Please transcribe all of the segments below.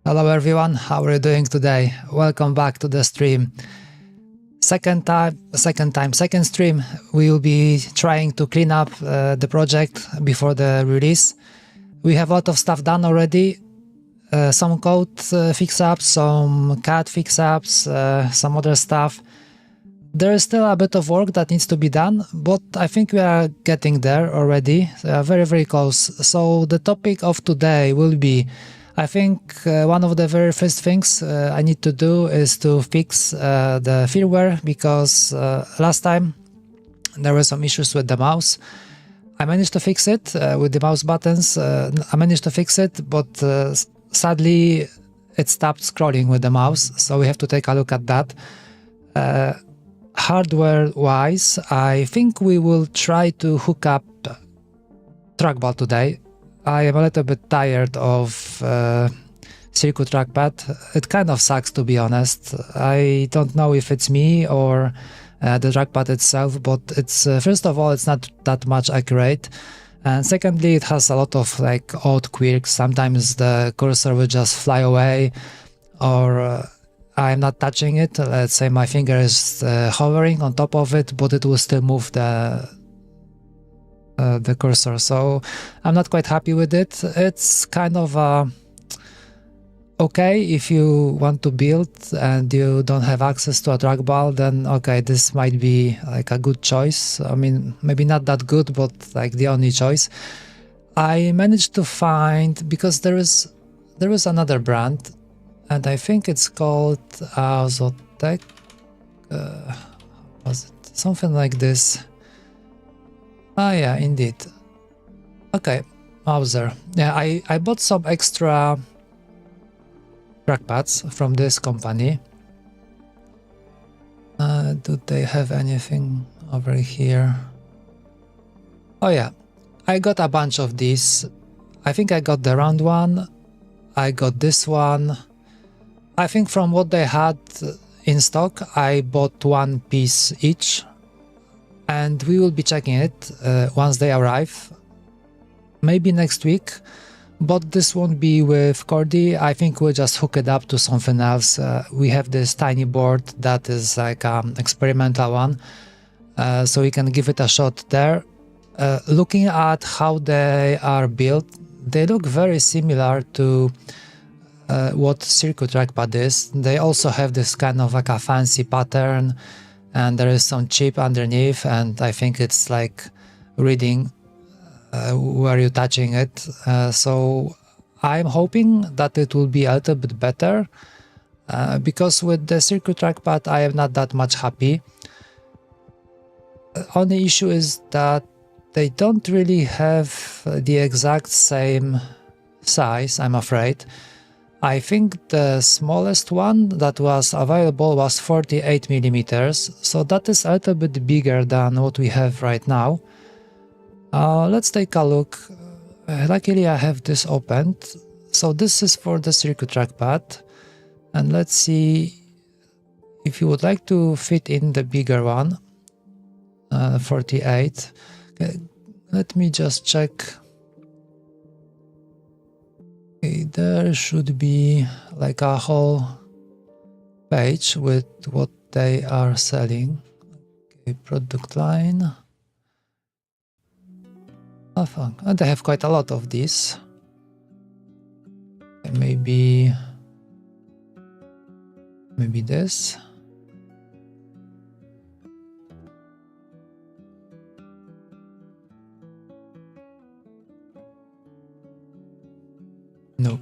Hello everyone, how are you doing today? Welcome back to the stream. Second stream. We will be trying to clean up the project before the release. We have a lot of stuff done already. Some code fix-ups, some CAD fix-ups, some other stuff. There is still a bit of work that needs to be done, but I think we are getting there already. Very close. So the topic of today will be, I think one of the very first things I need to do is to fix the firmware, because last time there were some issues with the mouse. I managed to fix it with the mouse buttons. I managed to fix it, but sadly it stopped scrolling with the mouse, so we have to take a look at that. Hardware-wise, I think we will try to hook up trackball today. I am a little bit tired of circuit trackpad. It kind of sucks, to be honest. I don't know if it's me or the trackpad itself, but it's first of all, it's not that much accurate, and secondly, it has a lot of like odd quirks. Sometimes the cursor will just fly away, or I'm not touching it. Let's say my finger is hovering on top of it, but it will still move the cursor. So I'm not quite happy with it. It's kind of okay if you want to build and you don't have access to a trackball, then okay, this might be like a good choice. I mean, maybe not that good, but like the only choice. I managed to find, because there is another brand, and I think it's called Azotec. Was it something like this? Ah, yeah, indeed. Okay, Mauser. Yeah, I bought some extra trackpads from this company. Do they have anything over here? Oh yeah, I got a bunch of these. I think I got the round one. I got this one. I think from what they had in stock, I bought one piece each, and we will be checking it once they arrive, maybe next week, but this won't be with Chordie. I think we'll just hook it up to something else. We have this tiny board that is like an experimental one, so we can give it a shot there. Looking at how they are built, they look very similar to what circuit trackpad is. They also have this kind of like a fancy pattern, and there is some chip underneath, and I think it's like reading where you're touching it. So I'm hoping that it will be a little bit better, because with the circuit trackpad I am not that much happy. The only issue is that they don't really have the exact same size, I'm afraid. I think the smallest one that was available was 48 millimeters, so that is a little bit bigger than what we have right now. Let's take a look. Luckily I have this opened. So this is for the circuit trackpad, and let's see if you would like to fit in the bigger one, 48. Okay, let me just check. Okay, there should be like a whole page with what they are selling. Okay, product line. Oh, fuck. And they have quite a lot of these. Okay, maybe this. No.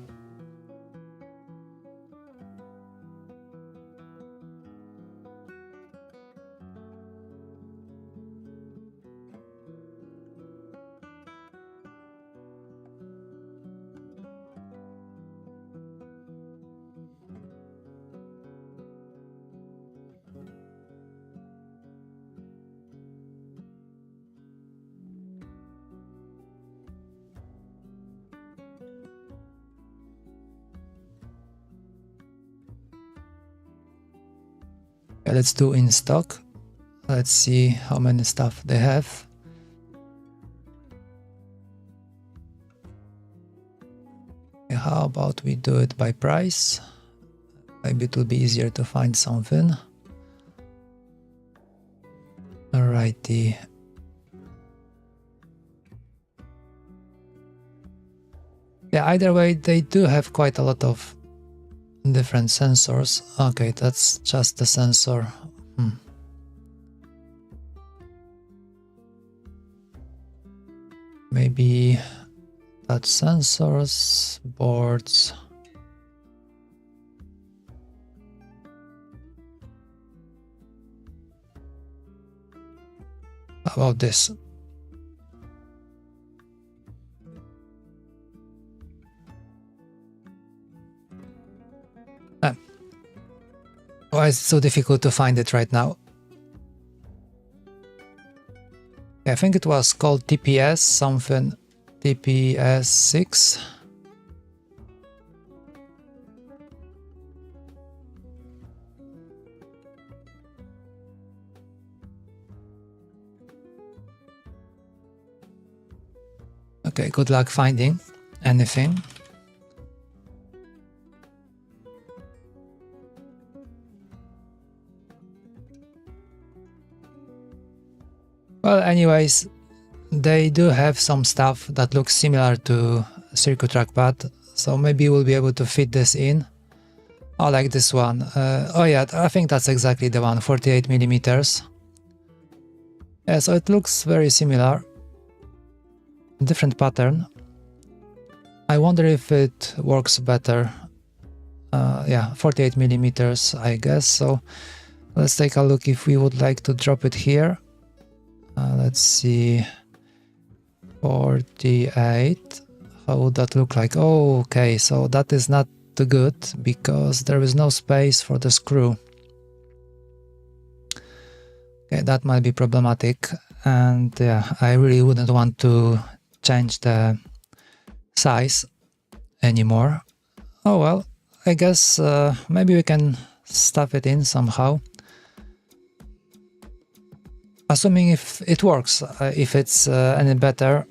Okay, let's do in stock. Let's see how many stuff they have. Okay, how about we do it by price? Maybe it will be easier to find something. Alrighty. Yeah, either way, they do have quite a lot of different sensors. Okay, that's just the sensor. Maybe touch sensors, boards. How about this? Why is it so difficult to find it right now? I think it was called TPS something, TPS 6. Okay, good luck finding anything. Well, anyways, they do have some stuff that looks similar to circuit trackpad, so maybe we'll be able to fit this in. Oh, like this one. Oh yeah, I think that's exactly the one, 48 millimeters. Yeah, so it looks very similar. Different pattern. I wonder if it works better. Yeah, 48 millimeters, I guess. So let's take a look if we would like to drop it here. Let's see, 48. How would that look like? Oh, okay, so that is not too good because there is no space for the screw. Okay, that might be problematic, and yeah, I really wouldn't want to change the size anymore. Oh well, I guess maybe we can stuff it in somehow. Assuming if it works, if it's any better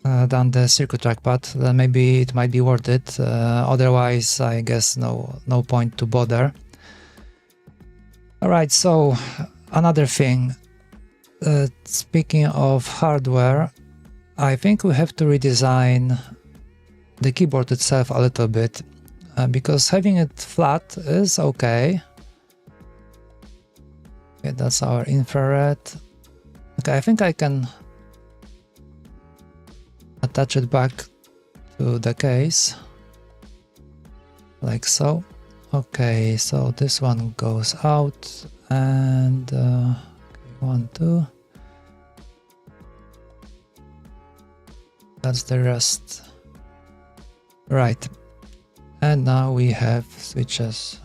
than the circuit trackpad, then maybe it might be worth it. Otherwise, I guess no point to bother. Alright, so another thing. Speaking of hardware, I think we have to redesign the keyboard itself a little bit, because having it flat is okay. Okay, that's our infrared. Okay, I think I can attach it back to the case, like so. Okay, so this one goes out, and 1, 2. That's the rest. Right, and now we have switches.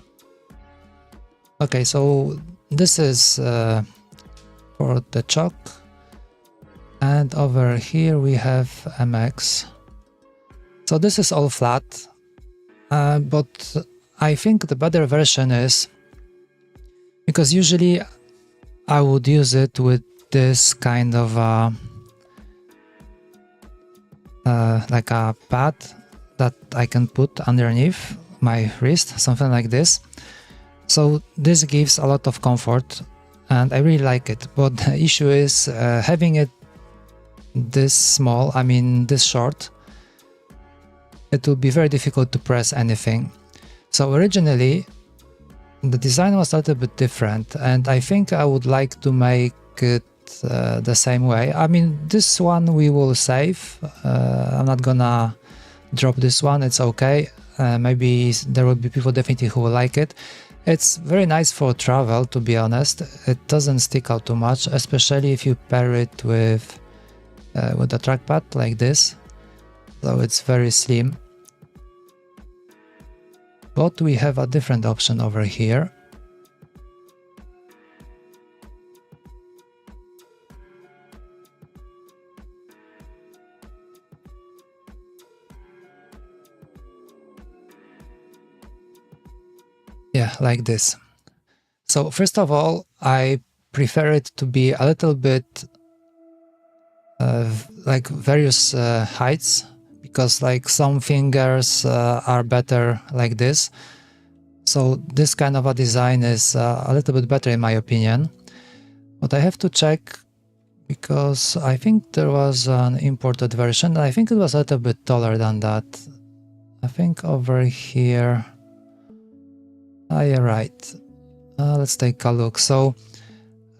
Okay, so this is for the chalk, and over here we have MX. So this is all flat, but I think the better version is, because usually I would use it with this kind of like a pad that I can put underneath my wrist, something like this. So this gives a lot of comfort and I really like it, but the issue is having it this small, I mean this short, it will be very difficult to press anything. So originally the design was a little bit different, and I think I would like to make it the same way. I mean, this one we will save. I'm not gonna drop this one, it's okay. Maybe there will be people definitely who will like it. It's very nice for travel, to be honest. It doesn't stick out too much, especially if you pair it with a trackpad like this. So it's very slim. But we have a different option over here. Yeah, like this. So first of all, I prefer it to be a little bit like various heights, because like some fingers are better like this. So this kind of a design is a little bit better in my opinion. But I have to check, because I think there was an imported version. I think it was a little bit taller than that. I think over here. Yeah, right. Let's take a look. So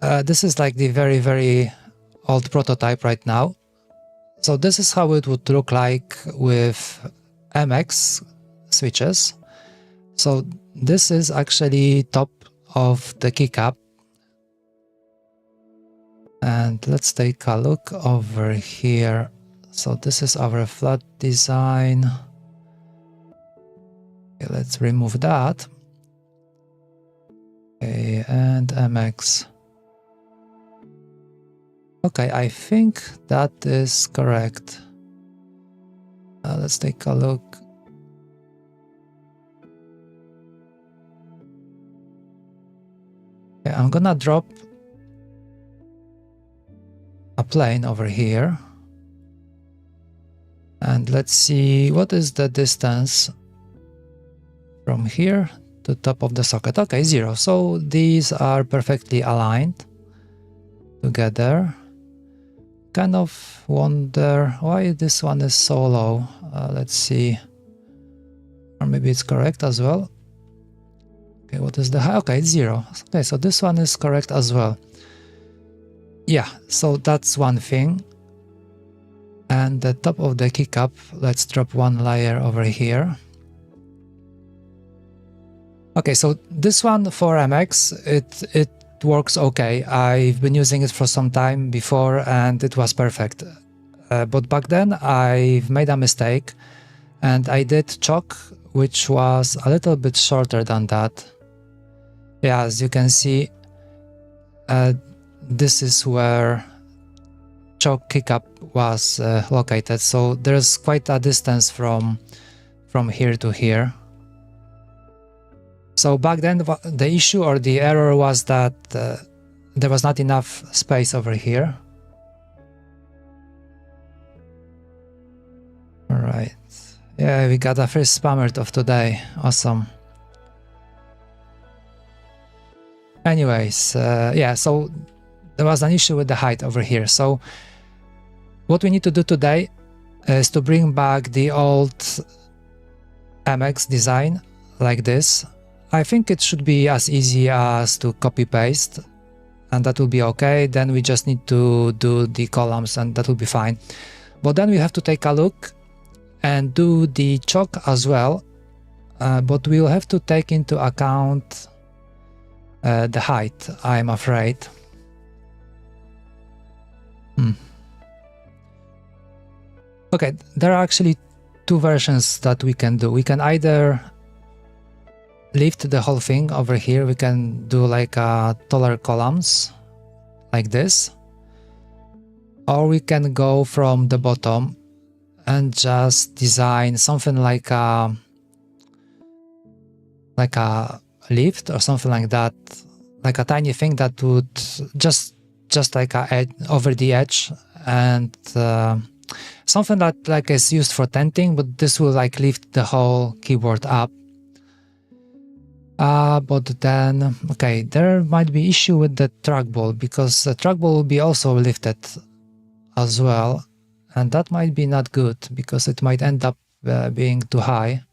this is like the very, very old prototype right now. So this is how it would look like with MX switches. So this is actually top of the keycap. And let's take a look over here. So this is our flat design. Okay, let's remove that. Okay, and MX. Okay, I think that is correct. Let's take a look. Okay, I'm gonna drop a plane over here. And let's see what is the distance from here to top of the socket. Okay, 0. So these are perfectly aligned together. Kind of wonder why this one is so low. Let's see. Or maybe it's correct as well. Okay, what is the high? Okay, it's 0. Okay, so this one is correct as well. Yeah, so that's one thing. And the top of the keycap, let's drop one layer over here. Okay, so this one for MX, it works okay. I've been using it for some time before and it was perfect. But back then I've made a mistake and I did chalk, which was a little bit shorter than that. Yeah, as you can see, this is where chalk keycap was located. So there's quite a distance from here to here. So back then the issue or the error was that there was not enough space over here. All right. Yeah, we got a first spammer of today. Awesome. Anyways, yeah, so there was an issue with the height over here. So what we need to do today is to bring back the old MX design like this. I think it should be as easy as to copy paste and that will be okay. Then we just need to do the columns and that will be fine. But then we have to take a look and do the chalk as well. But we will have to take into account the height, I'm afraid. Okay, there are actually two versions that we can do. We can either lift the whole thing over here. We can do like taller columns like this, or we can go from the bottom and just design something like a lift or something like that, like a tiny thing that would just like a edge over the edge, and something that like is used for tenting, but this will like lift the whole keyboard up. But then, okay, there might be issue with the trackball, because the trackball will be also lifted as well, and that might be not good because it might end up being too high,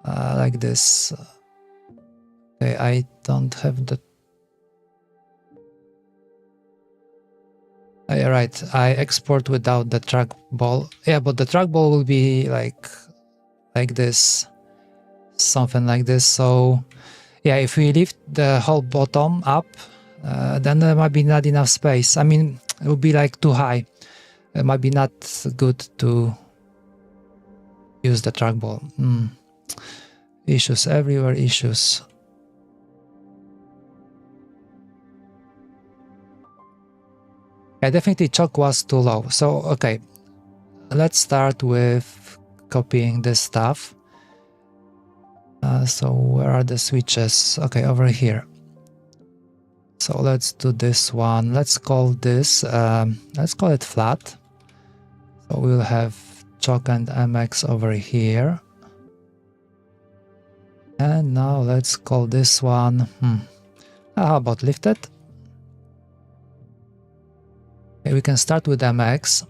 like this. Okay, I don't have the... Yeah, right, I export without the trackball. Yeah, but the trackball will be like this, something like this. So yeah, if we lift the whole bottom up, then there might be not enough space. I mean, it would be like too high. It might be not good to use the trackball. Issues everywhere, issues. Yeah, definitely chalk was too low. So, okay, let's start with copying this stuff. So where are the switches? Okay, over here. So let's do this one. Let's call this, let's call it flat. So we'll have chalk and MX over here. And now let's call this one, how about lifted? Okay, we can start with MX.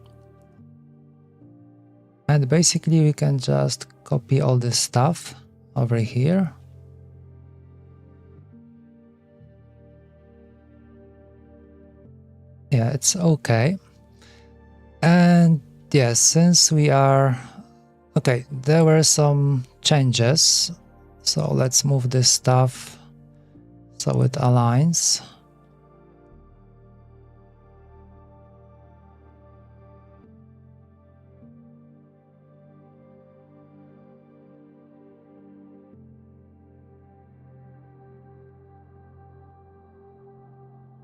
And basically we can just copy all this stuff over here. Yeah, it's okay. And yes, since we are... Okay, there were some changes. So let's move this stuff so it aligns.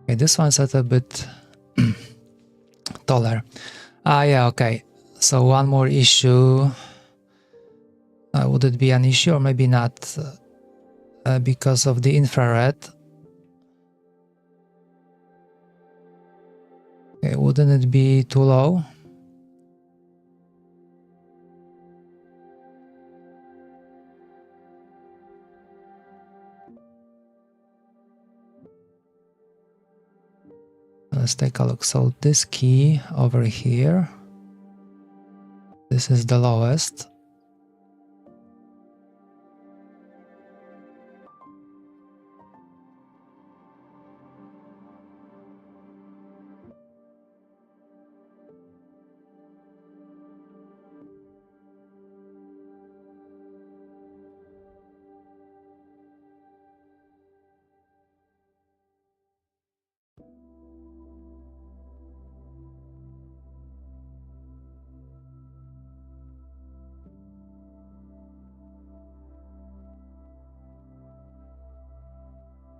Okay, this one's a little bit taller. Yeah, okay. So one more issue. Would it be an issue or maybe not? Because of the infrared. Okay, wouldn't it be too low? Let's take a look. So this key over here, this is the lowest.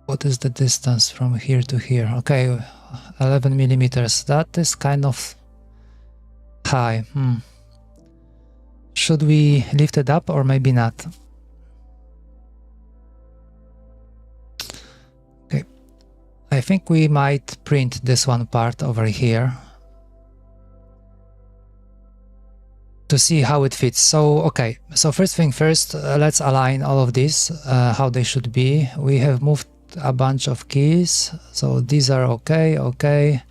What is the distance from here to here? Okay, 11 millimeters. That is kind of high. Should we lift it up or maybe not? Okay, I think we might print this one part over here to see how it fits. So, okay, so first thing first, let's align all of these, how they should be. We have moved a bunch of keys, so these are okay,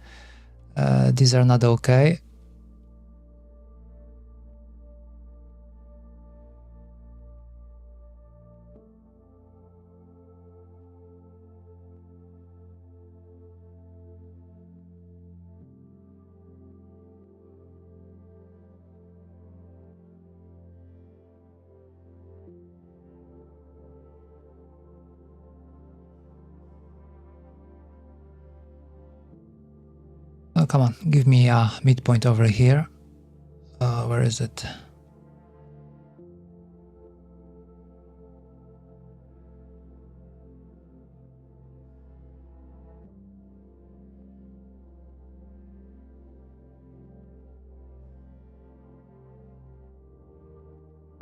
these are not okay. Oh, come on, give me a midpoint over here. Where is it?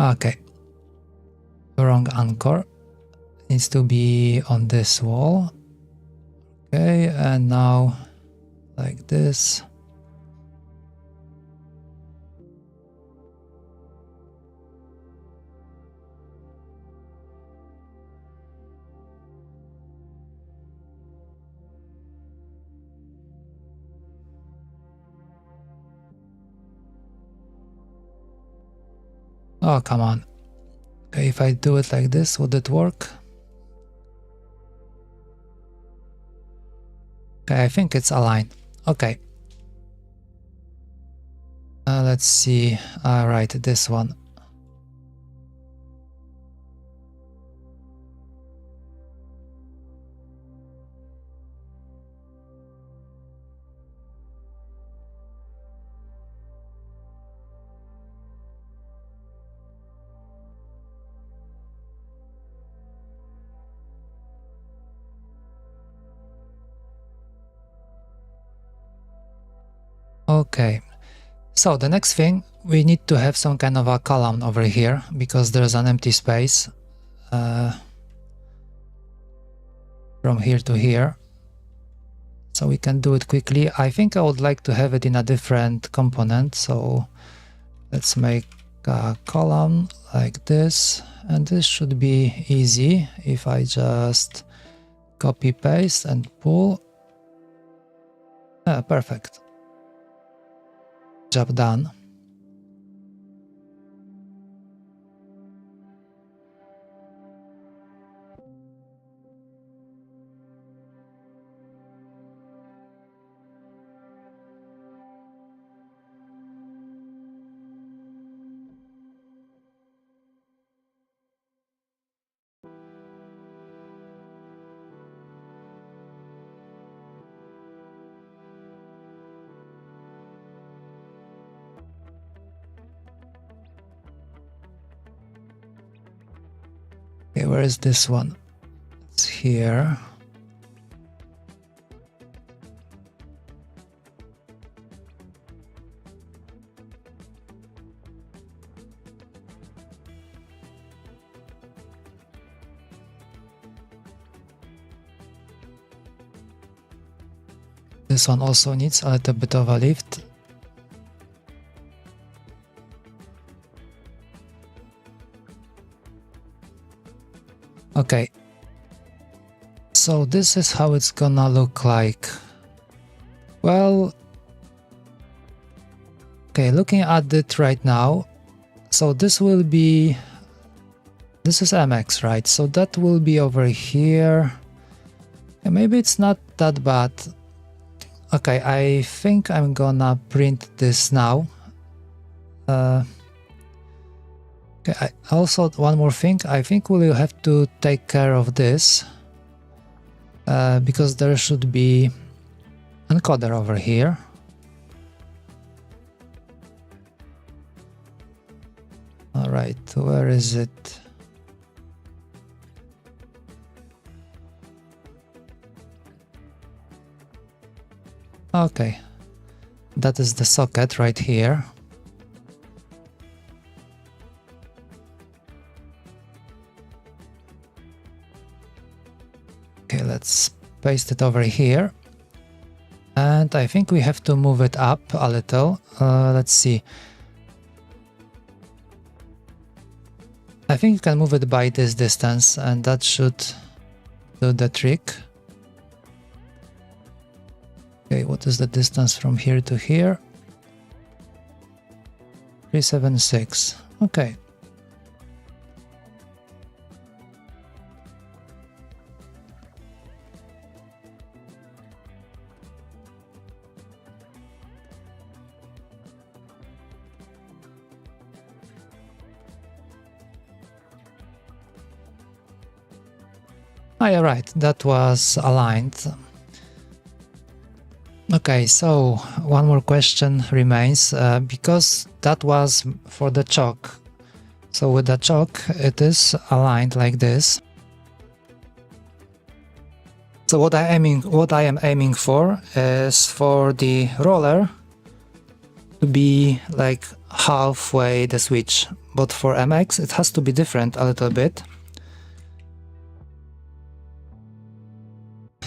Okay, wrong anchor. Needs to be on this wall. Okay, and now like this. Oh, come on. Okay, if I do it like this, would it work? Okay, I think it's aligned. Okay. Let's see. Right, this one. Okay, so the next thing, we need to have some kind of a column over here because there's an empty space from here to here. So we can do it quickly. I think I would like to have it in a different component, so Let's make a column like this, and this should be easy if I just copy paste and pull. Perfect. Job done. Okay, where is this one? It's here. This one also needs a little bit of a lift. Okay, so this is how it's gonna look like. Well, okay, looking at it right now, so this will be, this is MX, right? So that will be over here. Okay, maybe it's not that bad. Okay, I think I'm gonna print this now. Okay, also one more thing, I think we'll have to take care of this because there should be an encoder over here. All right, where is it? Okay, that is the socket right here. Okay, let's paste it over here. And I think we have to move it up a little. Let's see. I think you can move it by this distance, and that should do the trick. Okay, what is the distance from here to here? 376. Okay. Oh, yeah, right, that was aligned. Okay, so one more question remains, because that was for the chalk. So with the chalk, it is aligned like this. So what I am aiming for is for the roller to be like halfway the switch, but for MX it has to be different a little bit.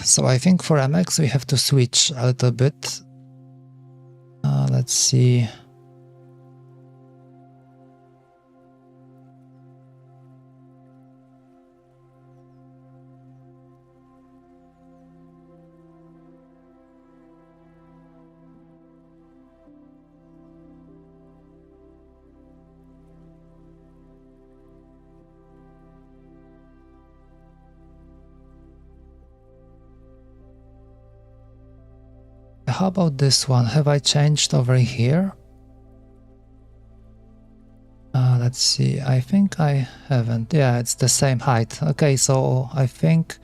So I think for MX we have to switch a little bit. Let's see. How about this one? Have I changed over here? Let's see. I think I haven't. Yeah, it's the same height. Okay, so I think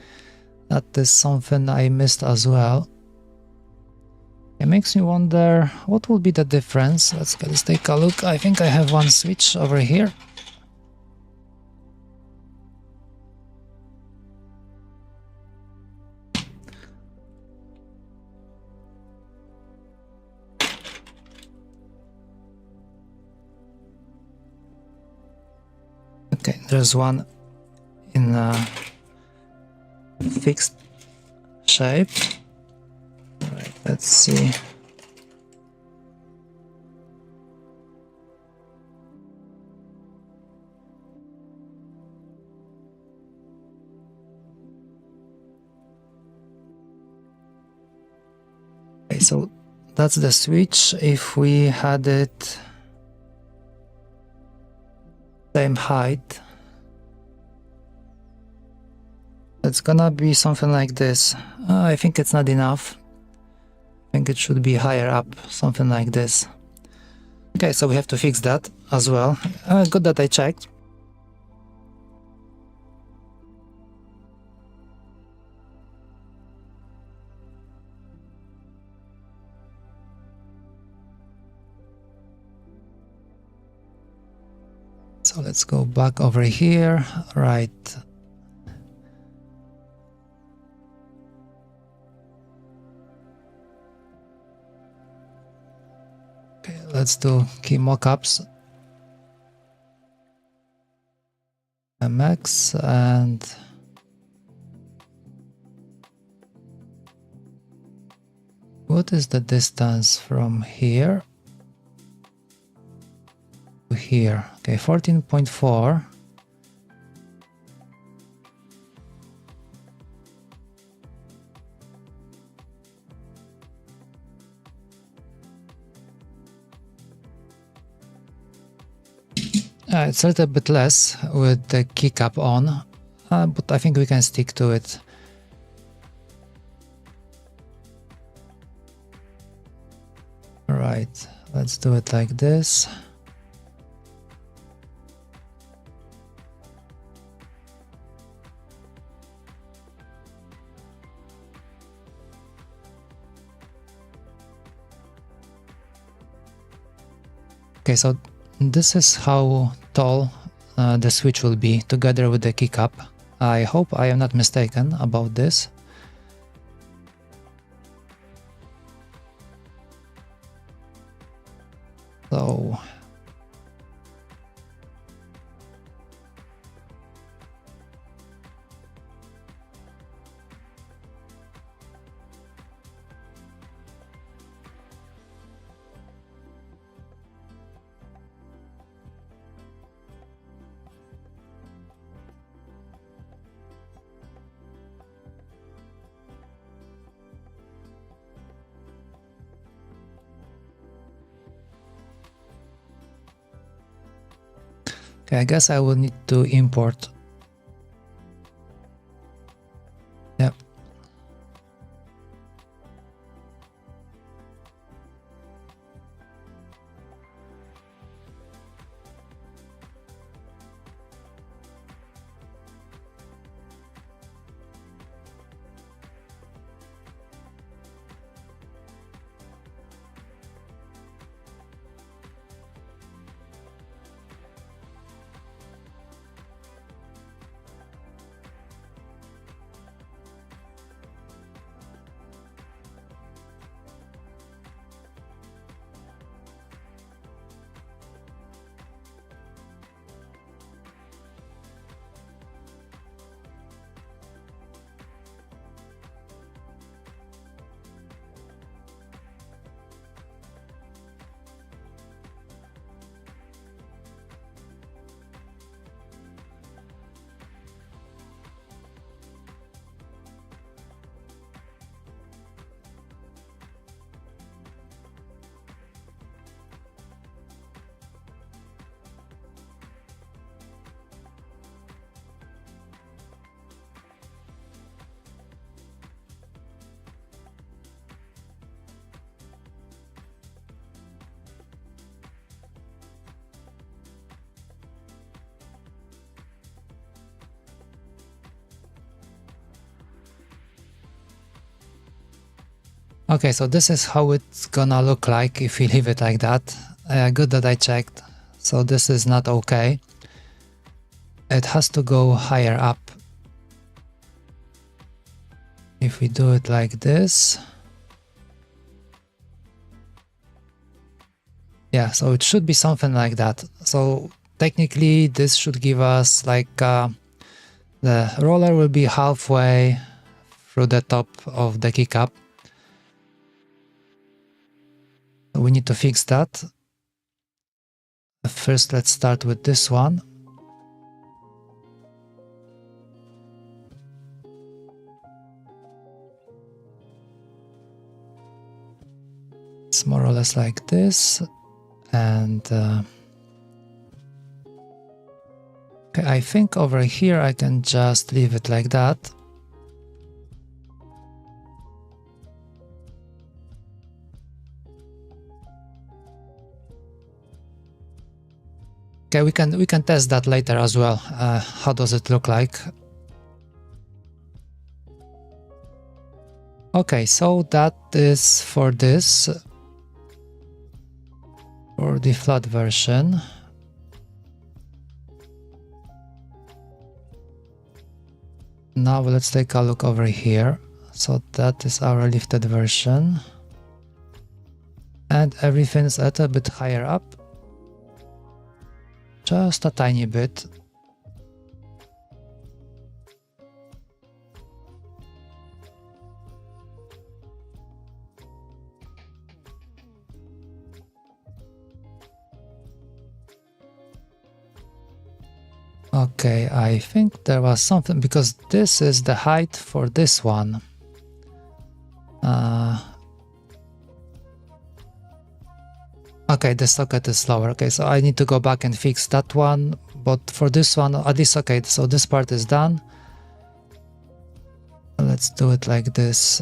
that is something I missed as well. It makes me wonder what will be the difference. Let's take a look. I think I have one switch over here. Okay, there's one in a fixed shape. All right, let's see. so that's the switch. If we had it same height, it's gonna be something like this. I think it's not enough. I think it should be higher up, something like this. Okay, so we have to fix that as well. Good that I checked. So let's go back over here, right. Okay, let's do key mockups. MX and what is the distance from here to here? Okay, 14.4. It's a little bit less with the keycap on, but I think we can stick to it. Right, let's do it like this. Okay, so this is how tall the switch will be together with the keycap. I hope I am not mistaken about this. So okay, I guess I will need to import. Yep. Okay, so this is how it's gonna look like if we leave it like that. Good that I checked. So this is not okay. It has to go higher up. If we do it like this. Yeah, so it should be something like that. So technically this should give us like the roller will be halfway through the top of the keycap. We need to fix that. First, let's start with this one. it's more or less like this, and okay, I think over here I can just leave it like that. Okay, we can test that later as well. How does it look like? Okay, so that is for this, for the flat version. Now let's take a look over here. So that is our lifted version. And everything's at a bit higher up. Just a tiny bit. Okay, I think there was something, because this is the height for this one. Okay, the socket is lower. Okay, so I need to go back and fix that one. But for this one, at least, okay, so this part is done. Let's do it like this.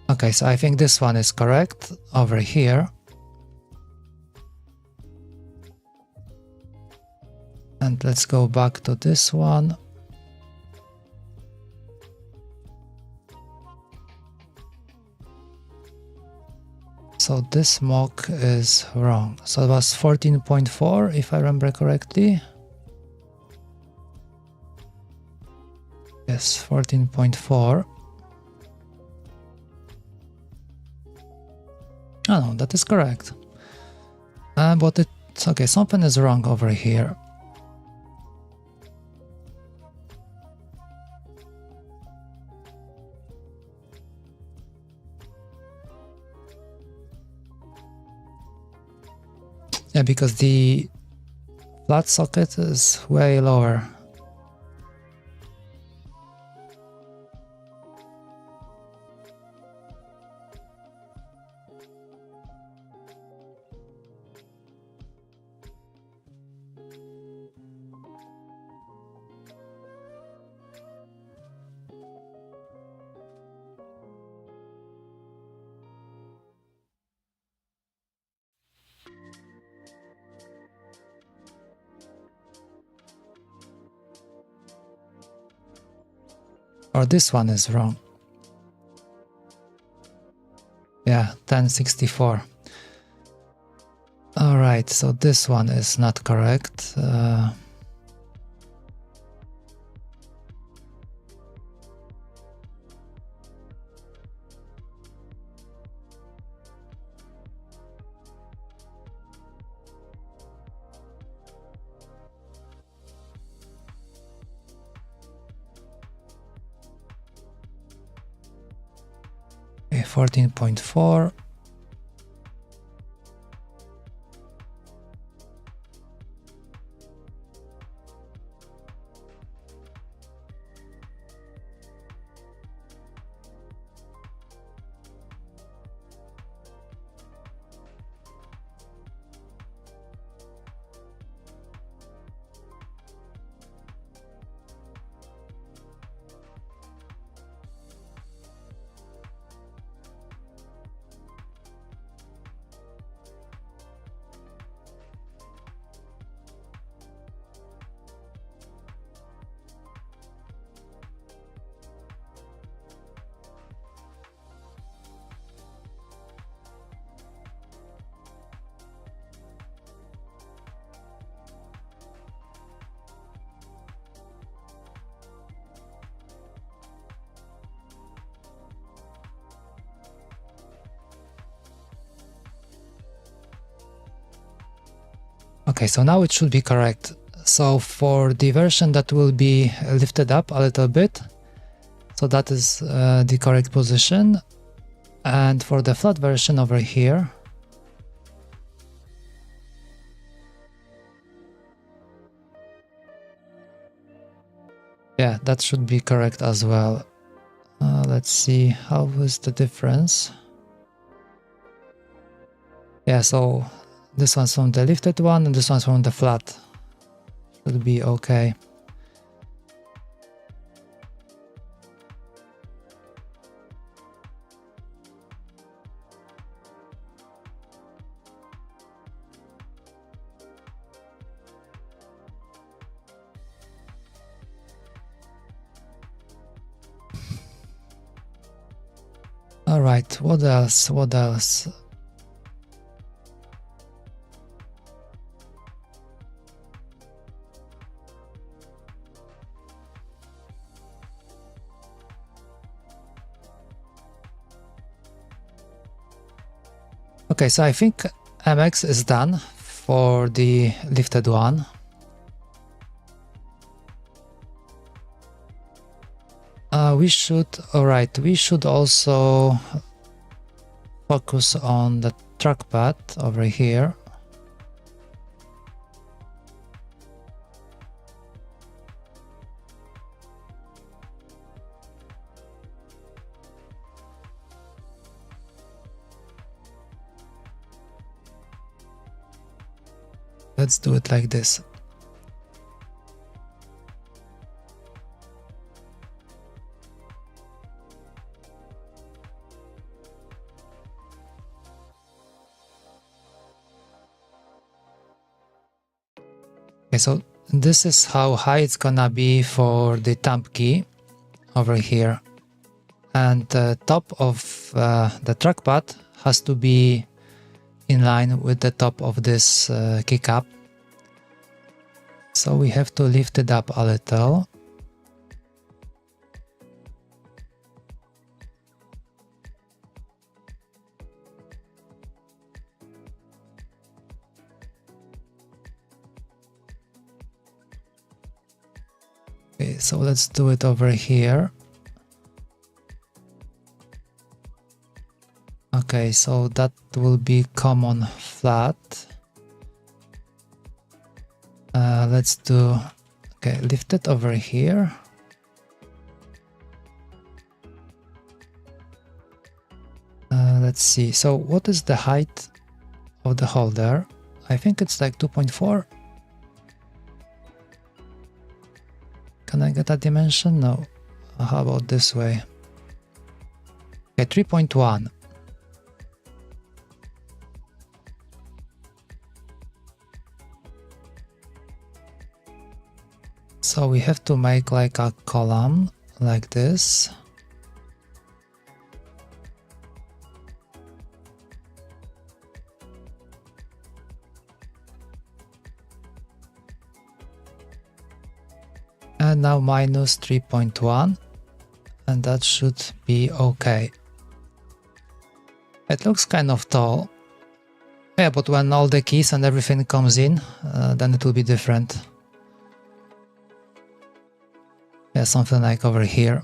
Okay, so I think this one is correct over here. And let's go back to this one. So this mock is wrong. So it was 14.4 if I remember correctly. Yes, 14.4. Oh no, that is correct. But it's okay, something is wrong over here. Yeah, because the flat socket is way lower. Or this one is wrong. Yeah, 1064. Alright, so this one is not correct. Okay, 14.4. Okay, so now it should be correct. So for the version that will be lifted up a little bit, so that is the correct position. And for the flat version over here, yeah, that should be correct as well. Let's see, how is the difference? Yeah, so this one's from the lifted one and this one's from the flat. Should be okay. All right, what else? What else? Okay, so I think MX is done for the lifted one. We should also focus on the trackpad over here. Let's do it like this. Okay, so this is how high it's gonna be for the thumb key over here. And the top of the trackpad has to be in line with the top of this keycap. So we have to lift it up a little. Okay, so let's do it over here. Okay, so that will be common flat. Let's do, okay, lift it over here. Let's see, so what is the height of the holder? I think it's like 2.4. Can I get a dimension? No. How about this way? Okay, 3.1. So we have to make like a column like this. And now minus 3.1, and that should be okay. It looks kind of tall. Yeah, but when all the keys and everything comes in, then it will be different. Yeah, something like over here.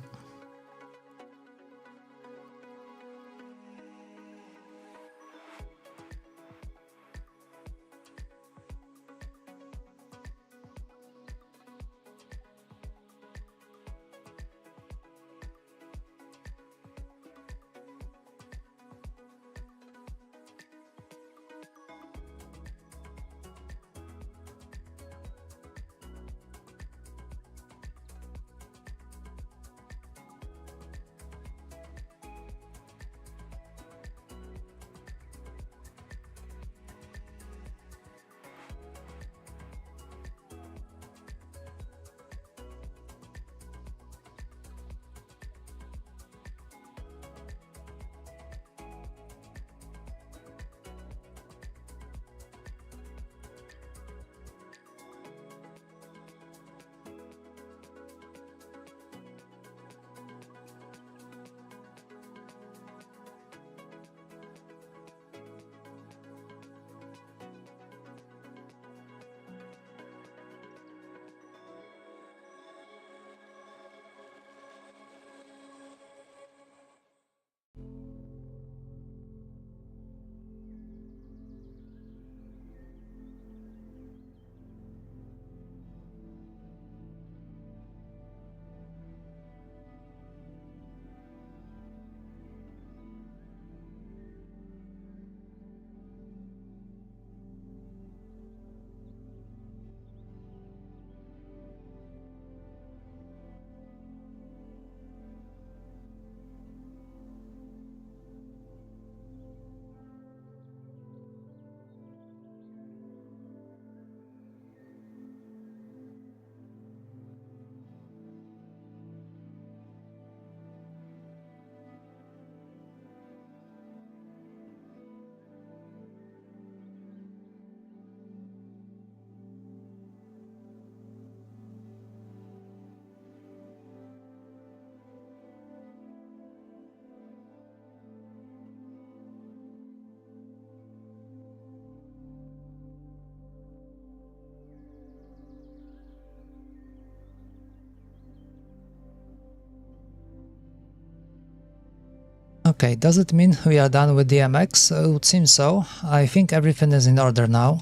Okay, does it mean we are done with the MX? It would seem so. I think everything is in order now.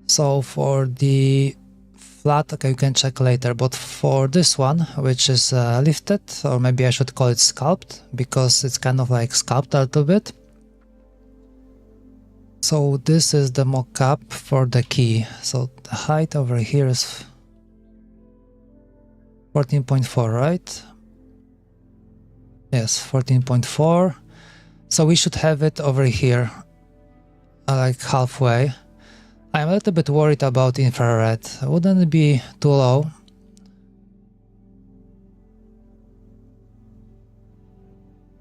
So for the flat, okay, you can check later, but for this one, which is lifted, or maybe I should call it sculpt, because it's kind of like sculpted a little bit. So this is the mock-up for the key. So the height over here is 14.4, right? Yes, 14.4. So we should have it over here, like halfway. I'm a little bit worried about infrared. Wouldn't it be too low?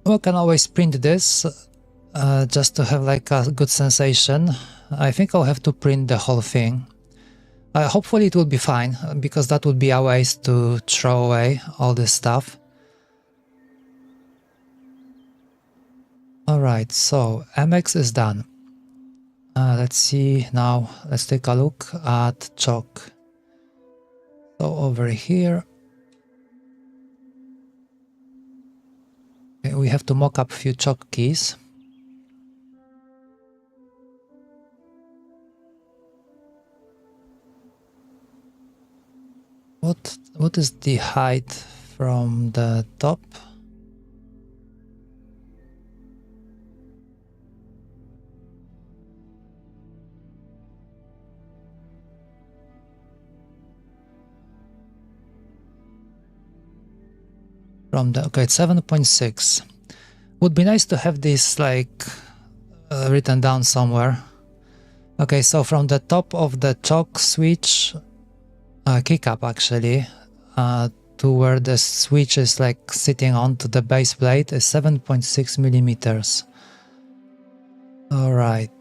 We can always print this, just to have like a good sensation. I think I'll have to print the whole thing. Hopefully it will be fine, because that would be a waste to throw away all this stuff. Alright, so MX is done. Let's see now, let's take a look at chalk. So over here, okay, we have to mock up a few chalk keys. What is the height from the top? From the, okay, it's 7.6. Would be nice to have this like written down somewhere. Okay, so from the top of the chalk switch, keycap actually, to where the switch is like sitting onto the base plate is 7.6 millimeters. Alright.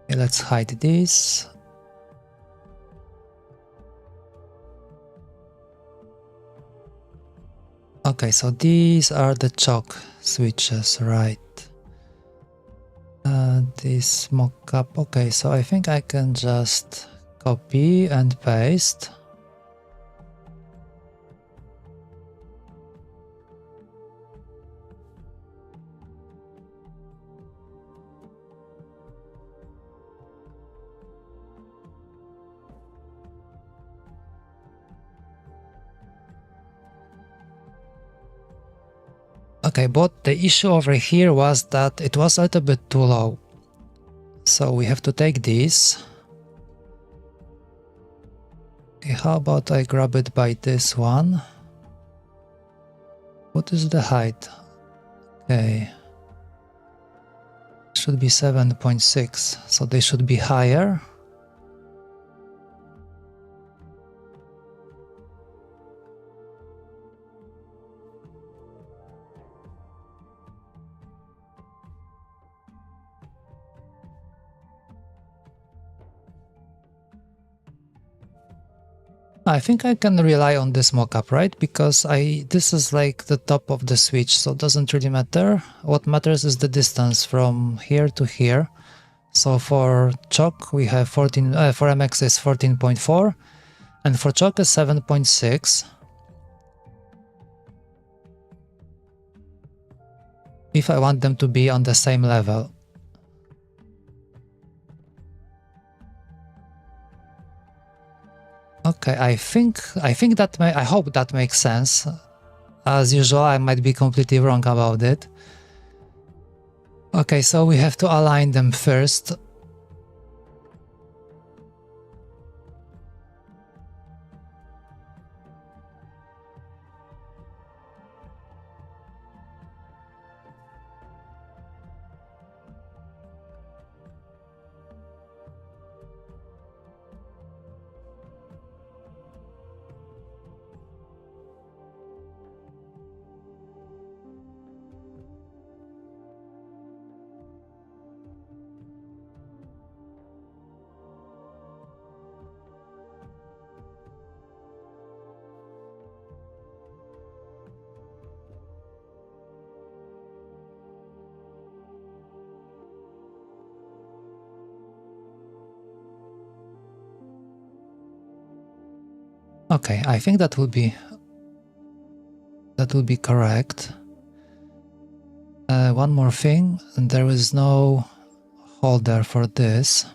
Okay, let's hide this. Okay, so these are the chalk switches, right? This mockup. Okay, so I think I can just copy and paste. Okay, but the issue over here was that it was a little bit too low. So we have to take this. Okay, how about I grab it by this one? What is the height? Okay. Should be 7.6, so they should be higher. I think I can rely on this mockup, right? Because this is like the top of the switch, so it doesn't really matter. What matters is the distance from here to here. So for chalk we have 14, for MX is 14.4, and for chalk is 7.6. If I want them to be on the same level. Okay, I hope that makes sense. As usual, I might be completely wrong about it. Okay, so we have to align them first. Okay, I think that will be correct. One more thing, there is no holder for this.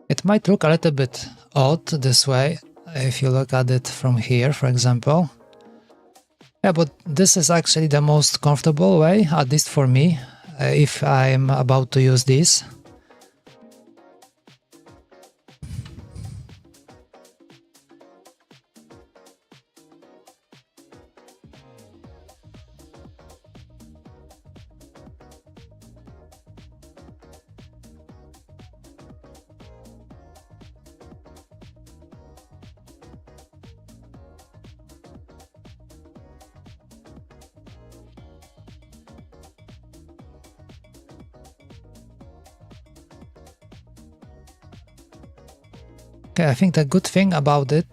It might look a little bit odd this way, if you look at it from here, for example. Yeah, but this is actually the most comfortable way, at least for me, if I'm about to use this. Okay, I think the good thing about it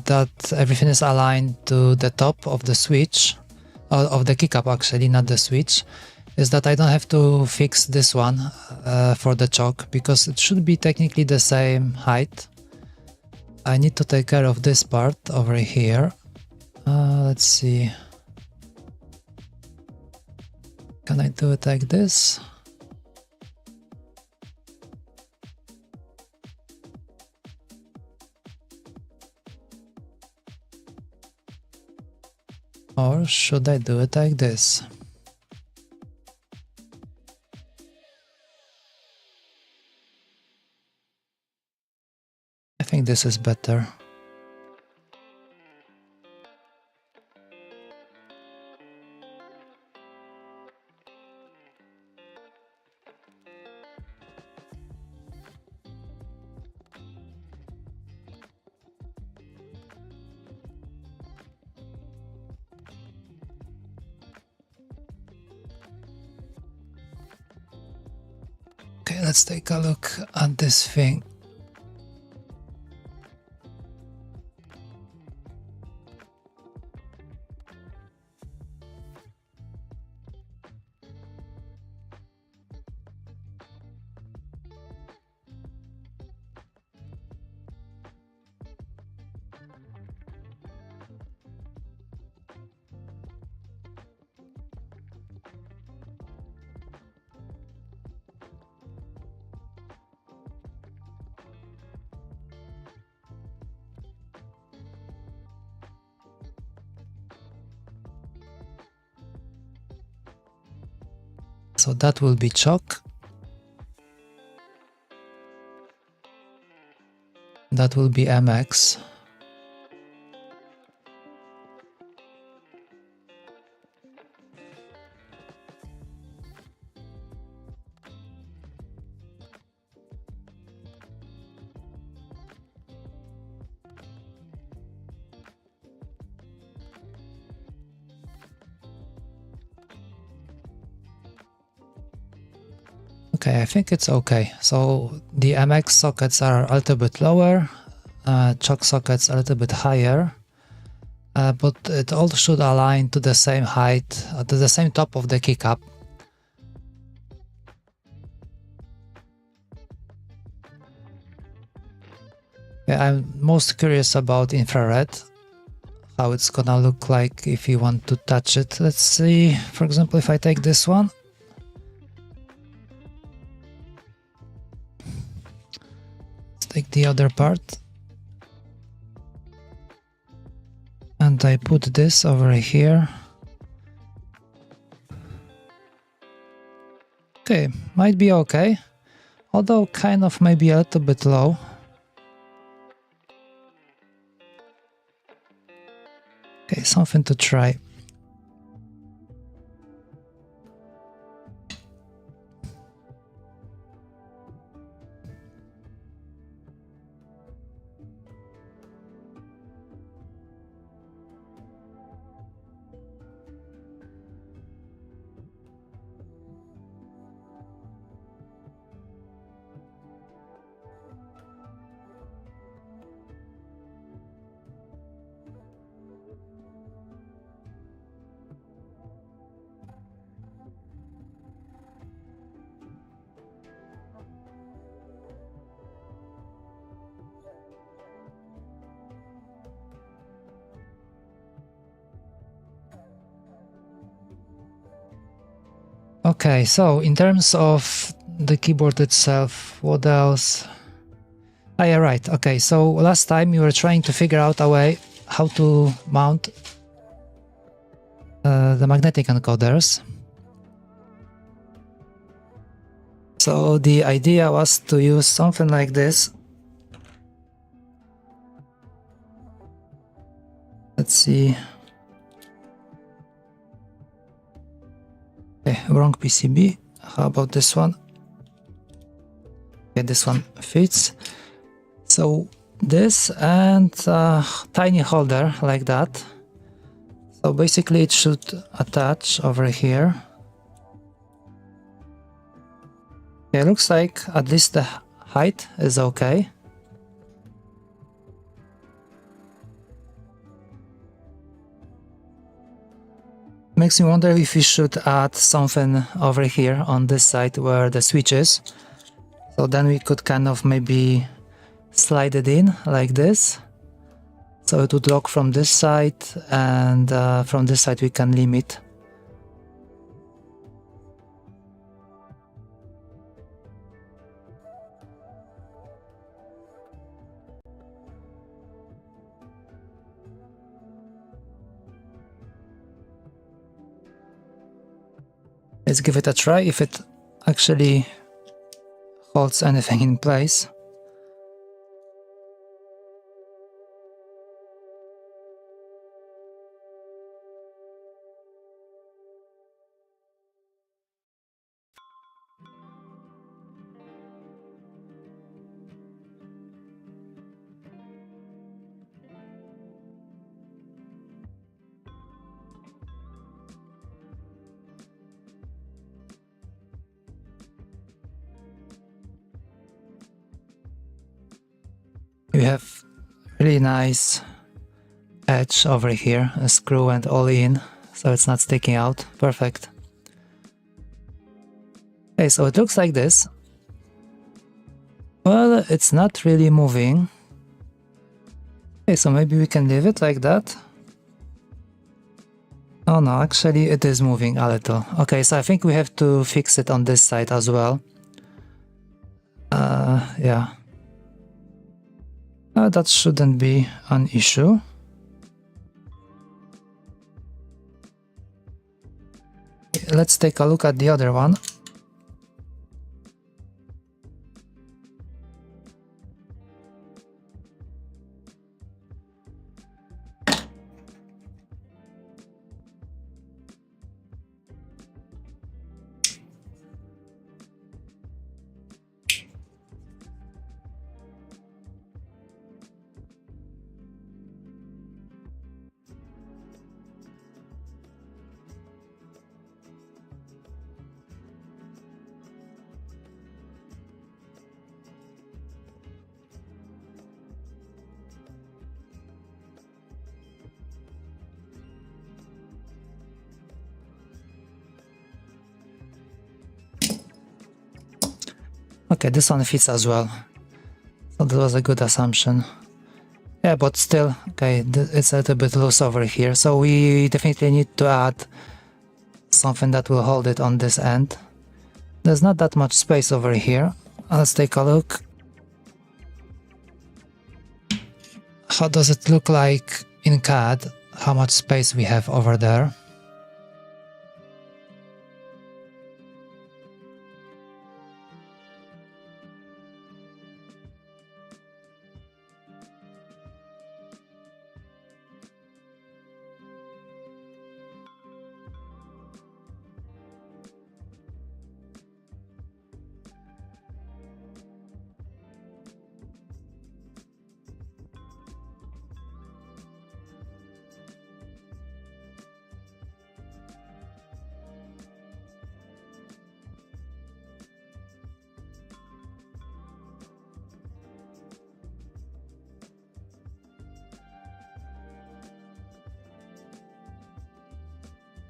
that everything is aligned to the top of the switch, of the keycap actually, not the switch, is that I don't have to fix this one for the choke, because it should be technically the same height. I need to take care of this part over here. Let's see. Can I do it like this? Or should I do it like this? I think this is better. Okay, let's take a look at this thing. So that will be chalk. That will be MX. Okay, I think it's okay. So the MX sockets are a little bit lower, chalk sockets a little bit higher, but it all should align to the same height, to the same top of the keycap. Yeah, I'm most curious about infrared, how it's gonna look like if you want to touch it. Let's see, for example, if I take this one. Take the other part and I put this over here. Okay, might be okay, although kind of maybe a little bit low. Okay, something to try. Okay, so in terms of the keyboard itself, what else? Ah, yeah, right. Okay, so last time you were trying to figure out a way how to mount the magnetic encoders. So the idea was to use something like this. Let's see. Okay, wrong PCB. How about this one? Okay, this one fits. So this and a tiny holder like that. So basically it should attach over here. Okay, looks like at least the height is okay. Makes me wonder if we should add something over here on this side where the switch is. So then we could kind of maybe slide it in like this. So it would lock from this side, and from this side we can limit. Let's give it a try if it actually holds anything in place. We have really nice edge over here, a screw went all in, so it's not sticking out. Perfect. Okay, so it looks like this. Well, it's not really moving. Okay, so maybe we can leave it like that. Oh no, actually it is moving a little. Okay, so I think we have to fix it on this side as well. Yeah. That shouldn't be an issue. let's take a look at the other one. Okay, this one fits as well. So that was a good assumption. Yeah, but still, okay, it's a little bit loose over here. So we definitely need to add something that will hold it on this end. There's not that much space over here. Let's take a look. How does it look like in CAD? How much space we have over there?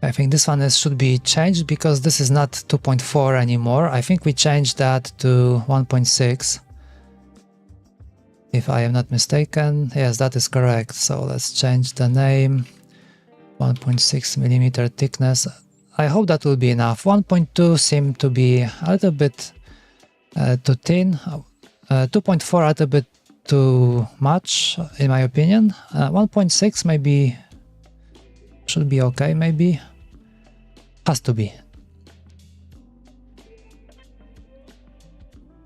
I think this one should be changed because this is not 2.4 anymore. I think we changed that to 1.6. If I am not mistaken. Yes, that is correct. So let's change the name. 1.6 millimeter thickness. I hope that will be enough. 1.2 seemed to be a little bit too thin. 2.4 a little bit too much, in my opinion. 1.6 maybe should be okay, maybe. Has to be.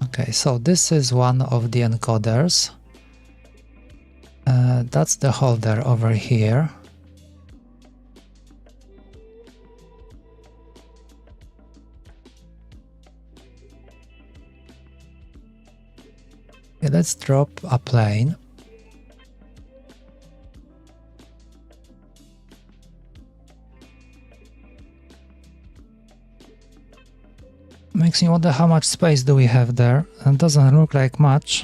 Okay, so this is one of the encoders. That's the holder over here. Okay, let's drop a plane. Makes me wonder how much space do we have there. It doesn't look like much.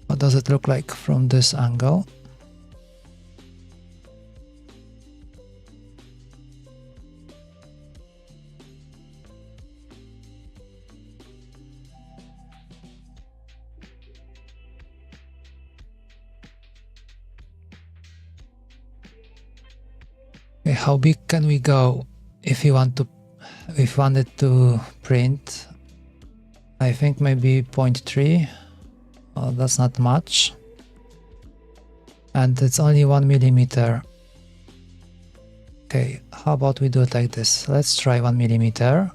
What does it look like from this angle? Okay, how big can we go if you wanted to print? I think maybe 0.3. Oh, that's not much. And it's only 1 millimeter. Okay, how about we do it like this? Let's try 1 millimeter.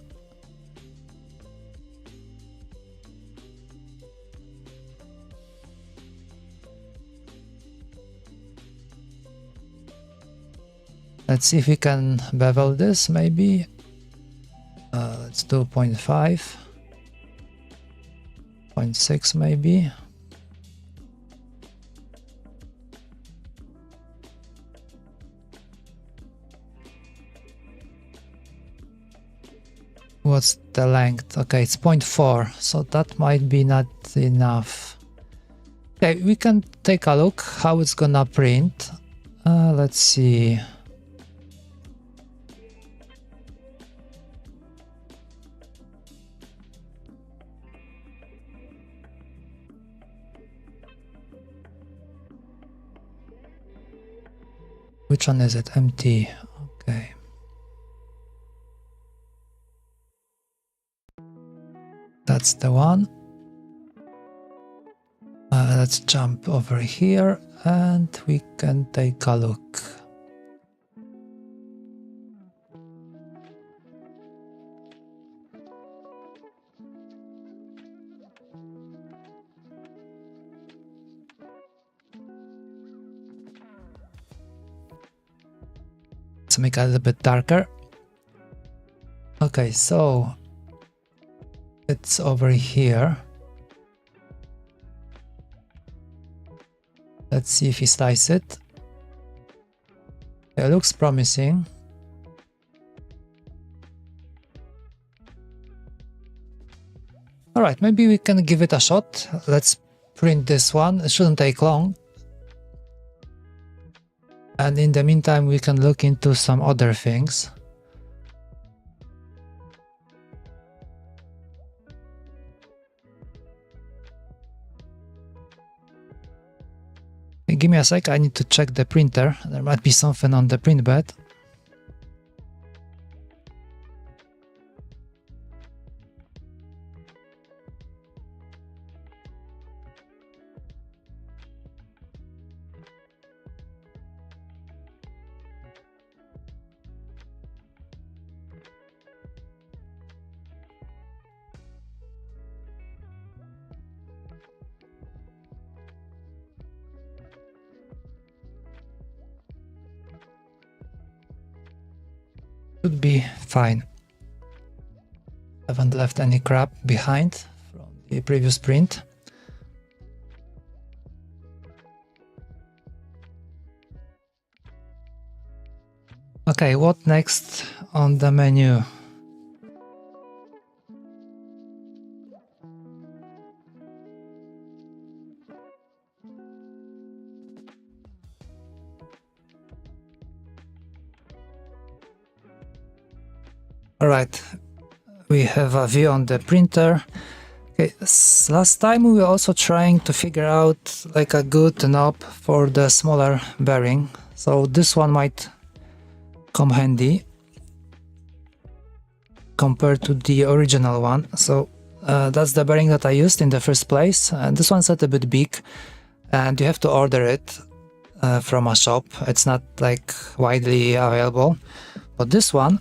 Let's see if we can bevel this, maybe. Let's do 0.5. 0.6 maybe. What's the length? Okay, it's 0.4, so that might be not enough. Okay, we can take a look how it's gonna print. Let's see. Which one is it? Empty. Okay. That's the one. Let's jump over here and we can take a look. Let's make it a little bit darker. Okay, so it's over here. Let's see if he slices it. It looks promising. Alright, maybe we can give it a shot. Let's print this one. It shouldn't take long. And in the meantime, we can look into some other things. Give me a sec, I need to check the printer. There might be something on the print bed. Should be fine. Haven't left any crap behind from the previous print. Okay, what next on the menu? Alright, we have a view on the printer. Okay, last time we were also trying to figure out like a good knob for the smaller bearing, so this one might come handy compared to the original one. So that's the bearing that I used in the first place, and this one's a little bit big and you have to order it from a shop. It's not like widely available, but this one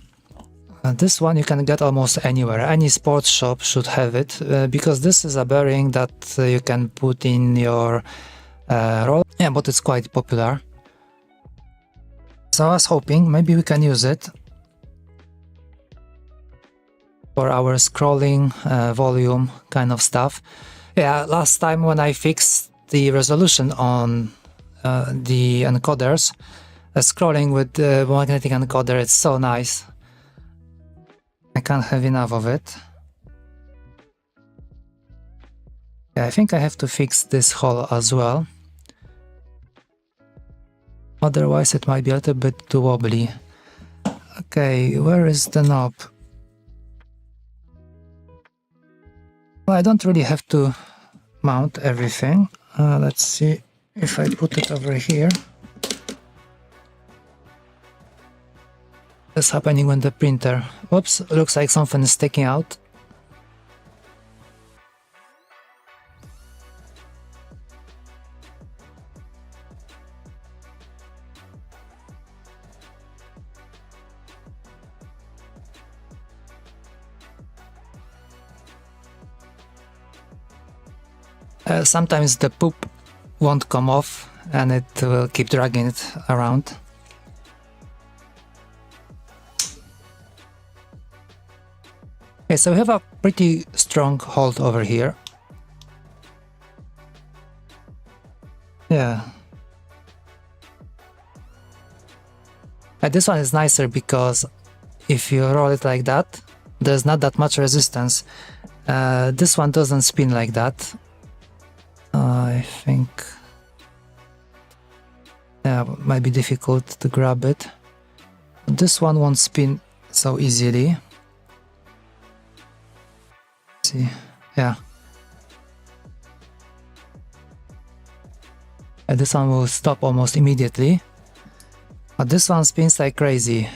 you can get almost anywhere. Any sports shop should have it, because this is a bearing that you can put in your roll. Yeah, but it's quite popular. So I was hoping maybe we can use it for our scrolling, volume kind of stuff. Yeah, last time when I fixed the resolution on the encoders, scrolling with the magnetic encoder, it's so nice. I can't have enough of it. Yeah, I think I have to fix this hole as well. Otherwise it might be a little bit too wobbly. Okay, where is the knob? Well, I don't really have to mount everything. Let's see if I put it over here. What's happening when the printer... Oops, looks like something is sticking out. Sometimes the poop won't come off and it will keep dragging it around. Okay, so we have a pretty strong hold over here. Yeah. And this one is nicer because if you roll it like that, there's not that much resistance. This one doesn't spin like that. I think... yeah, it might be difficult to grab it. This one won't spin so easily. See, yeah. And this one will stop almost immediately. But this one spins like crazy.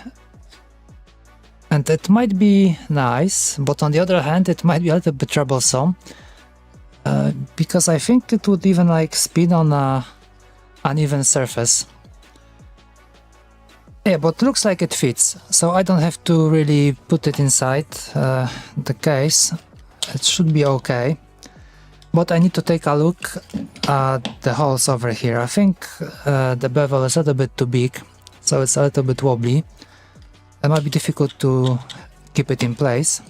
And it might be nice, but on the other hand, it might be a little bit troublesome. because I think it would even like spin on a uneven surface. Yeah, but looks like it fits, so I don't have to really put it inside the case. It should be okay. But I need to take a look at the holes over here. I think the bevel is a little bit too big, so it's a little bit wobbly. It might be difficult to keep it in place.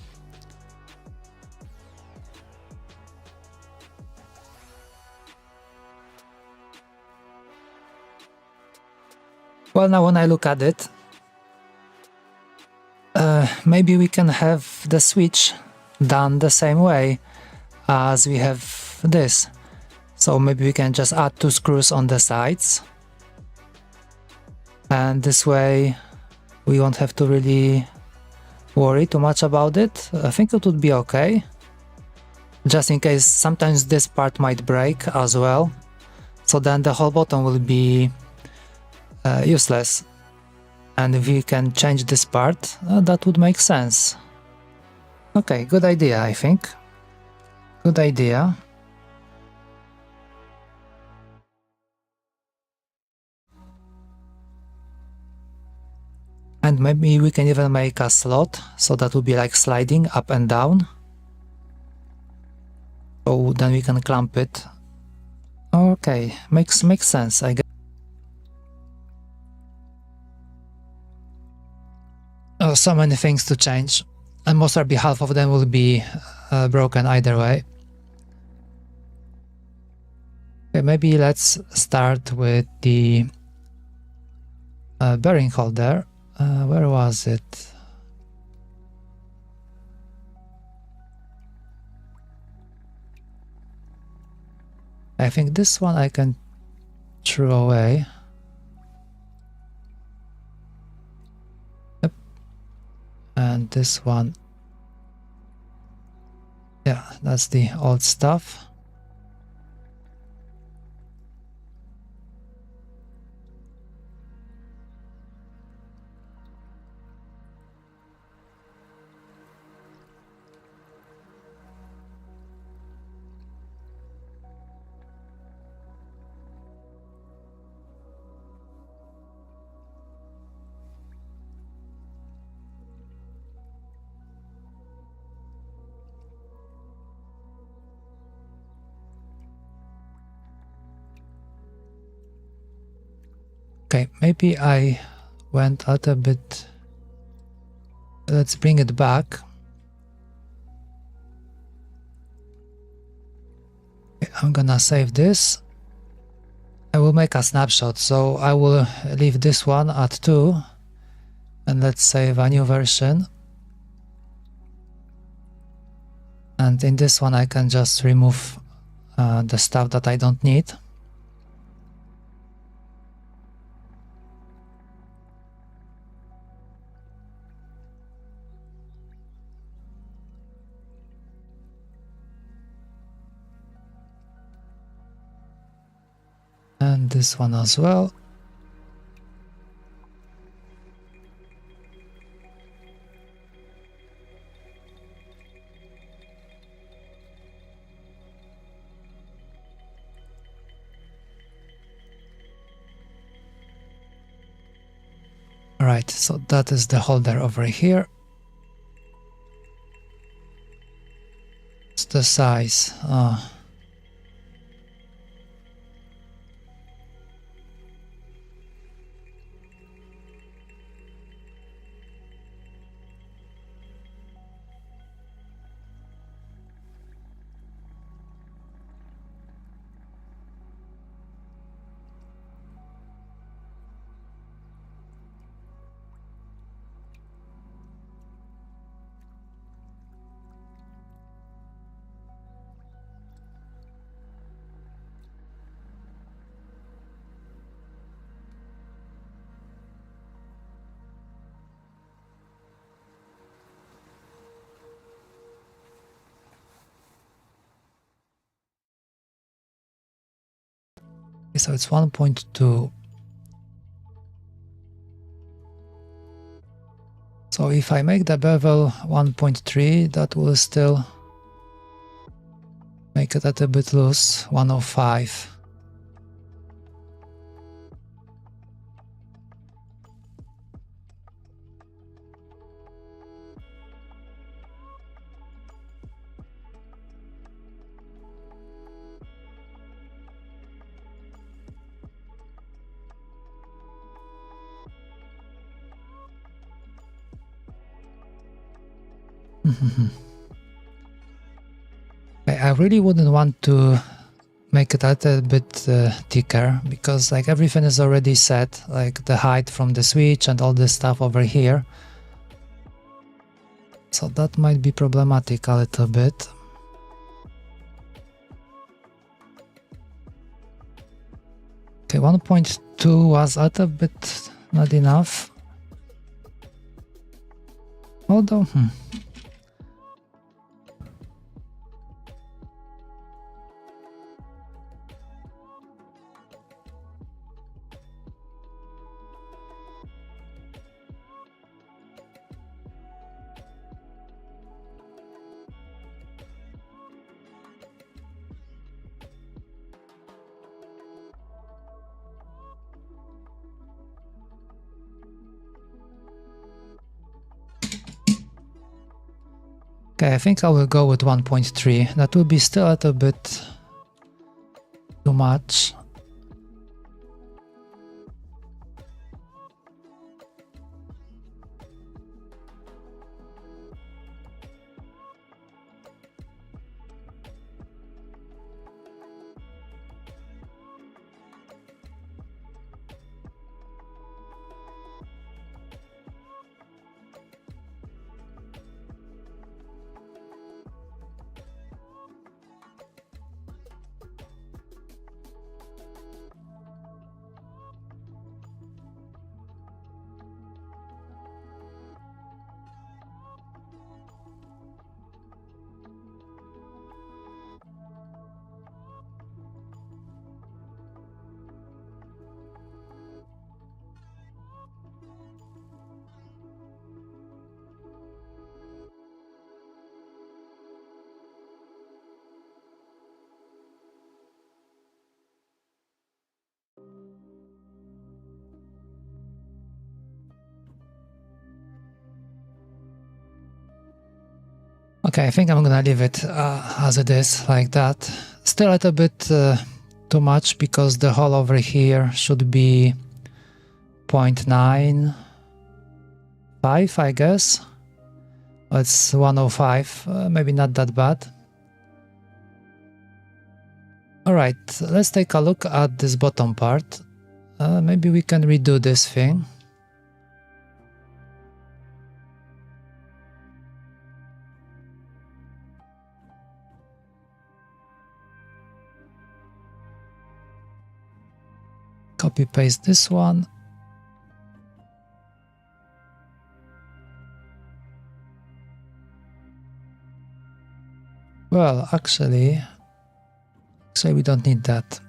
Well, now when I look at it, maybe we can have the switch done the same way as we have this. So maybe we can just add 2 screws on the sides, and this way we won't have to really worry too much about it. I think it would be okay, just in case sometimes this part might break as well, so then the whole bottom will be useless. And if we can change this part, that would make sense. Okay, good idea, I think. Good idea. And maybe we can even make a slot, so that would be like sliding up and down. So then we can clamp it. Okay, makes sense, I guess. Oh, so many things to change, and most probably half of them will be broken either way. Okay, maybe let's start with the bearing holder. Where was it? I think this one I can throw away. Yep. And this one, yeah, that's the old stuff. Okay, maybe I went a little bit. Let's bring it back. Okay, I'm gonna save this. I will make a snapshot, so I will leave this one at 2, and let's save a new version. And in this one I can just remove the stuff that I don't need. And this one as well. Alright, so that is the holder over here. It's the size. So it's 1.2. So if I make the bevel 1.3, that will still make make it a little bit loose, 105. I really wouldn't want to make it a little bit thicker, because like everything is already set, like the height from the switch and all this stuff over here. So that might be problematic a little bit. Okay, 1.2 was a little bit not enough. Although, okay, I think I will go with 1.3. That will be still a little bit too much. Okay, I think I'm gonna leave it as it is, like that. Still a little bit too much, because the hole over here should be 0.95, I guess. It's 105, maybe not that bad. Alright, let's take a look at this bottom part. Maybe we can redo this thing. Copy paste this one. Well, actually we don't need that.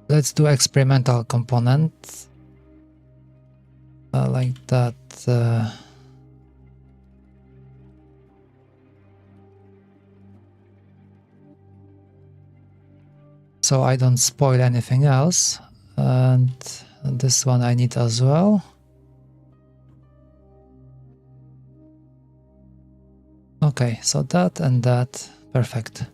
Let's do experimental component like that. So I don't spoil anything else, and this one I need as well. Okay, so that and that, perfect.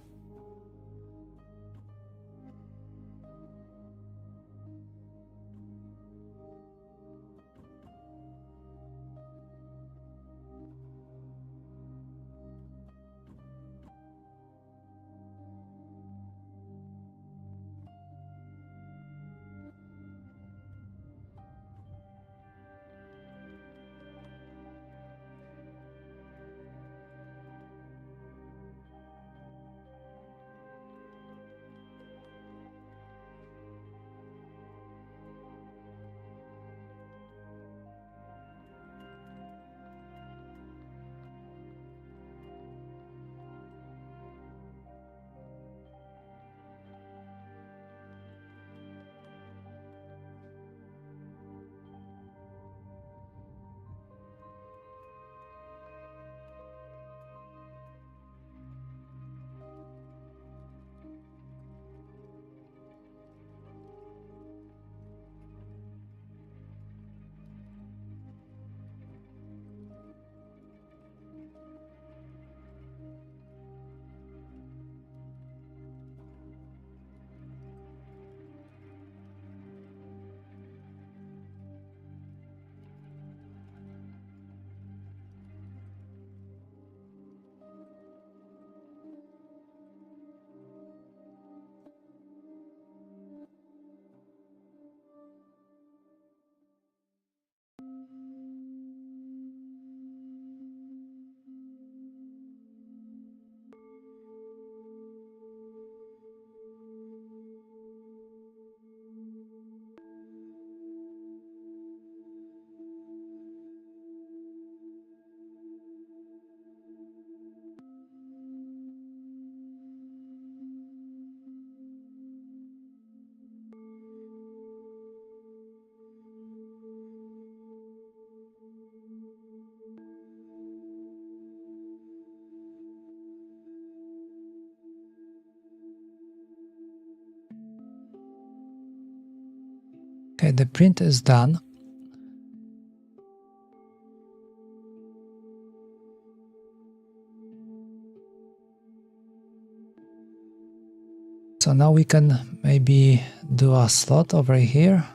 Okay, the print is done. So now we can maybe do a slot over here.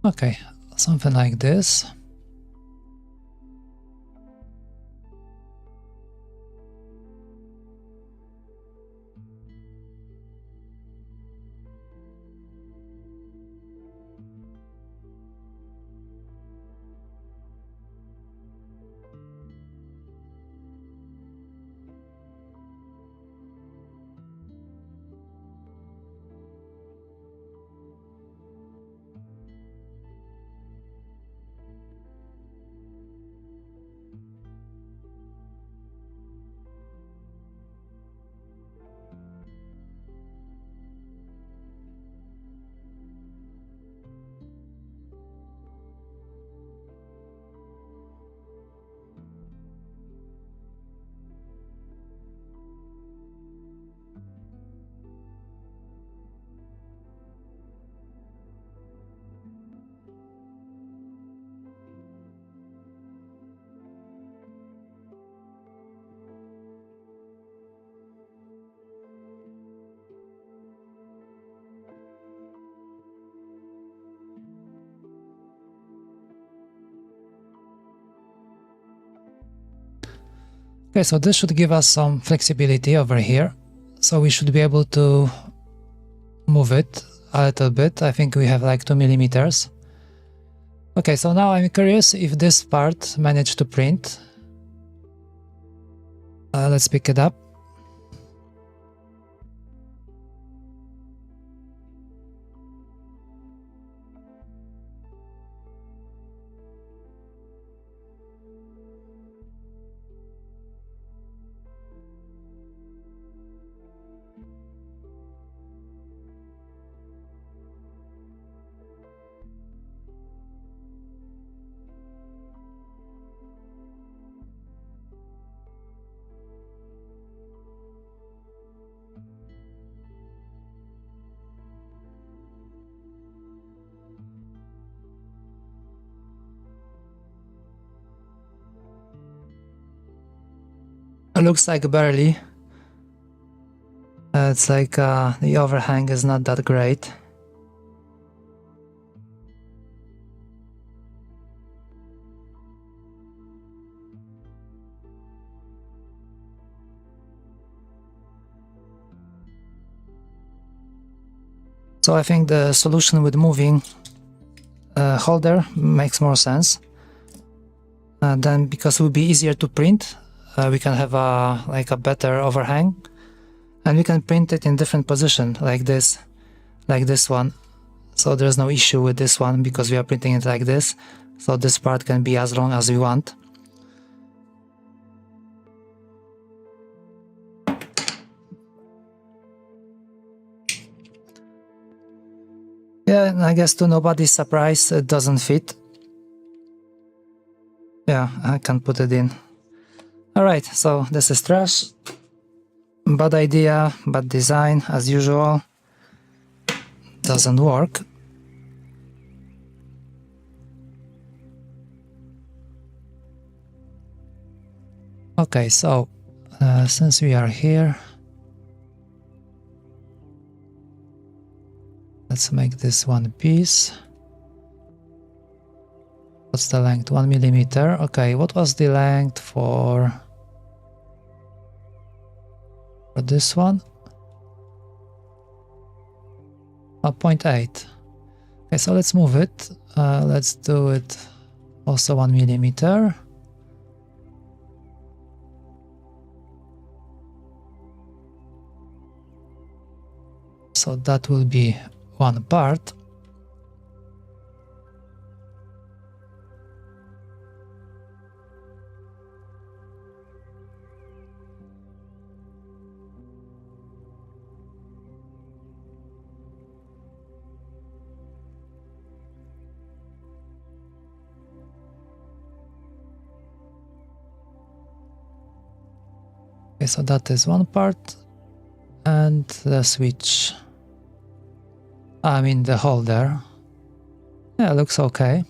Okay, something like this. Okay, so this should give us some flexibility over here. So we should be able to move it a little bit. I think we have like 2 millimeters. Okay, so now I'm curious if this part managed to print. Let's pick it up. It looks like barely. It's like the overhang is not that great. So I think the solution with moving holder makes more sense. Then, because it will be easier to print, we can have a better overhang, and we can print it in different position like this one. So there's no issue with this one because we are printing it like this. So this part can be as long as we want. Yeah, and I guess to nobody's surprise, it doesn't fit. Yeah, I can put it in. Alright, so this is trash. Bad idea, bad design, as usual. Doesn't work. Okay, so since we are here, let's make this one piece. What's the length? 1 millimeter. Okay, what was the length for this one? 0.8. Okay, so let's move it. Let's do it also 1 millimeter. So that will be one part. Okay, so that is one part, and the switch, I mean the holder, yeah, looks okay.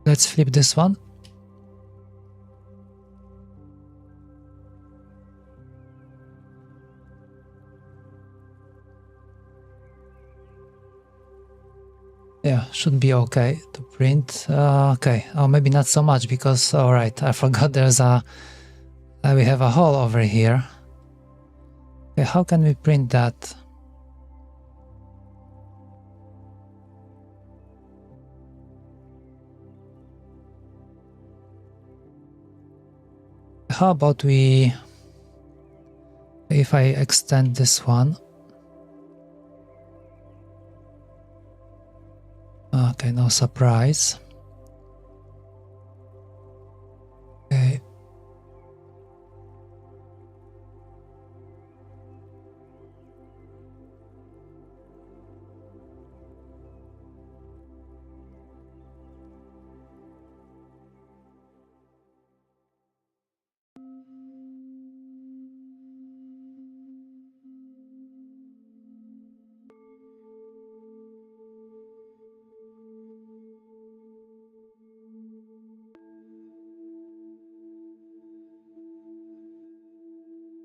Let's flip this one. Yeah, should be okay to print. Okay, oh, maybe not so much because, all right, I forgot there's we have a hole over here. Okay, how can we print that? How about if I extend this one? Okay, no surprise. Okay.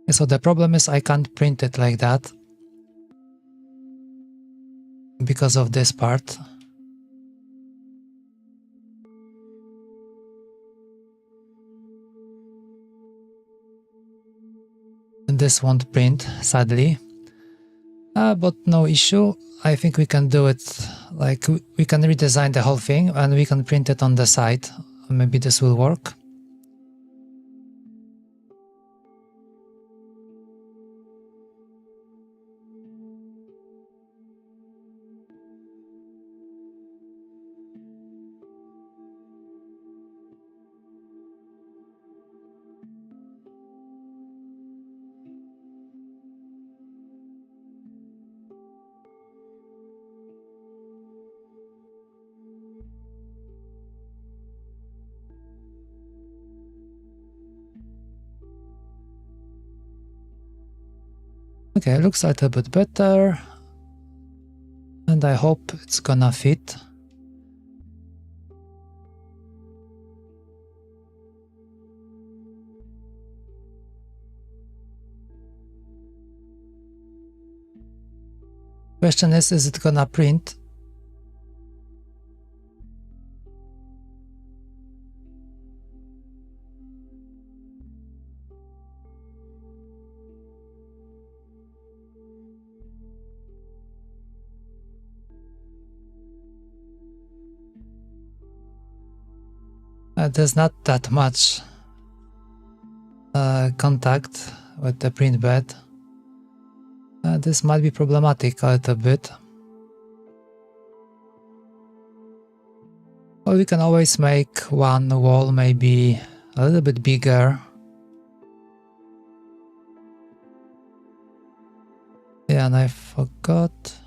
So the problem is I can't print it like that because of this part. And this won't print, sadly. But no issue. I think we can do it, like we can redesign the whole thing and we can print it on the side. Maybe this will work. Okay, looks a little bit better. And I hope it's gonna fit. Question is it gonna print? There's not that much contact with the print bed. This might be problematic a little bit. Well, we can always make one wall maybe a little bit bigger. Yeah, and I forgot.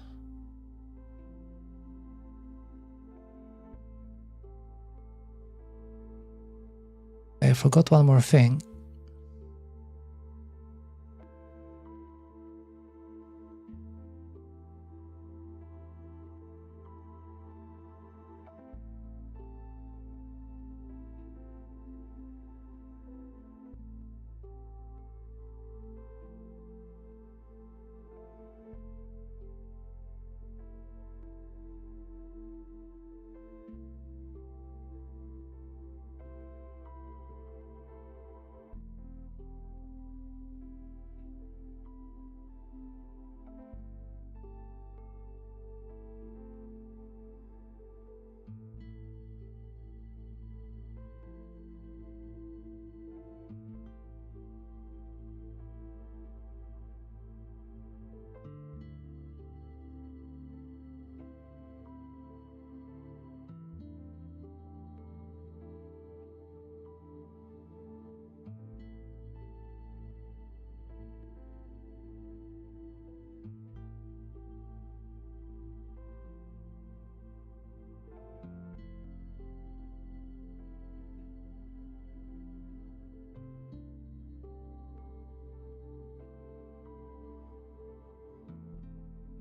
I forgot one more thing.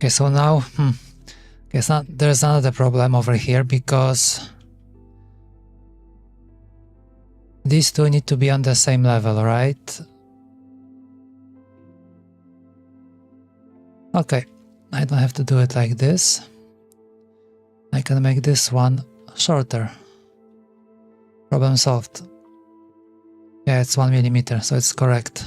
Okay, so now, okay, so there's another problem over here because these two need to be on the same level, right? Okay, I don't have to do it like this. I can make this one shorter. Problem solved. Yeah, it's 1 millimeter, so it's correct.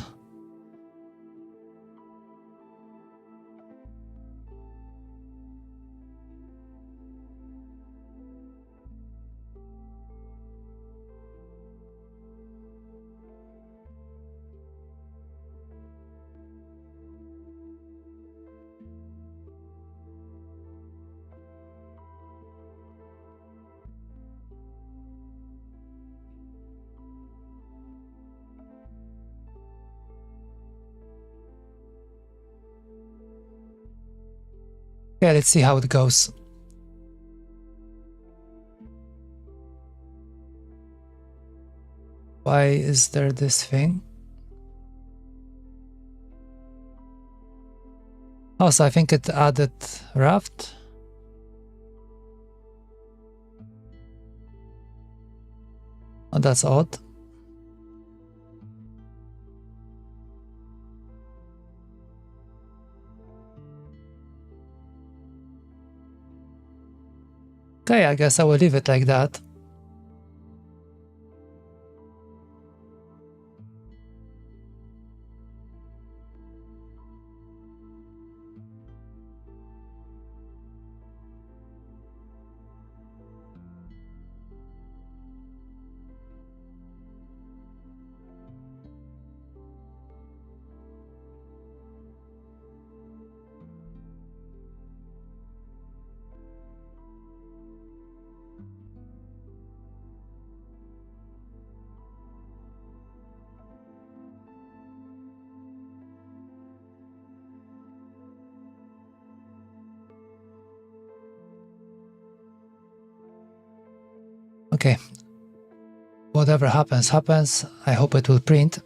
Yeah, let's see how it goes. Why is there this thing? Also, I think it added raft. Oh, that's odd. Okay, I guess I will leave it like that. Okay, whatever happens, happens. I hope it will print.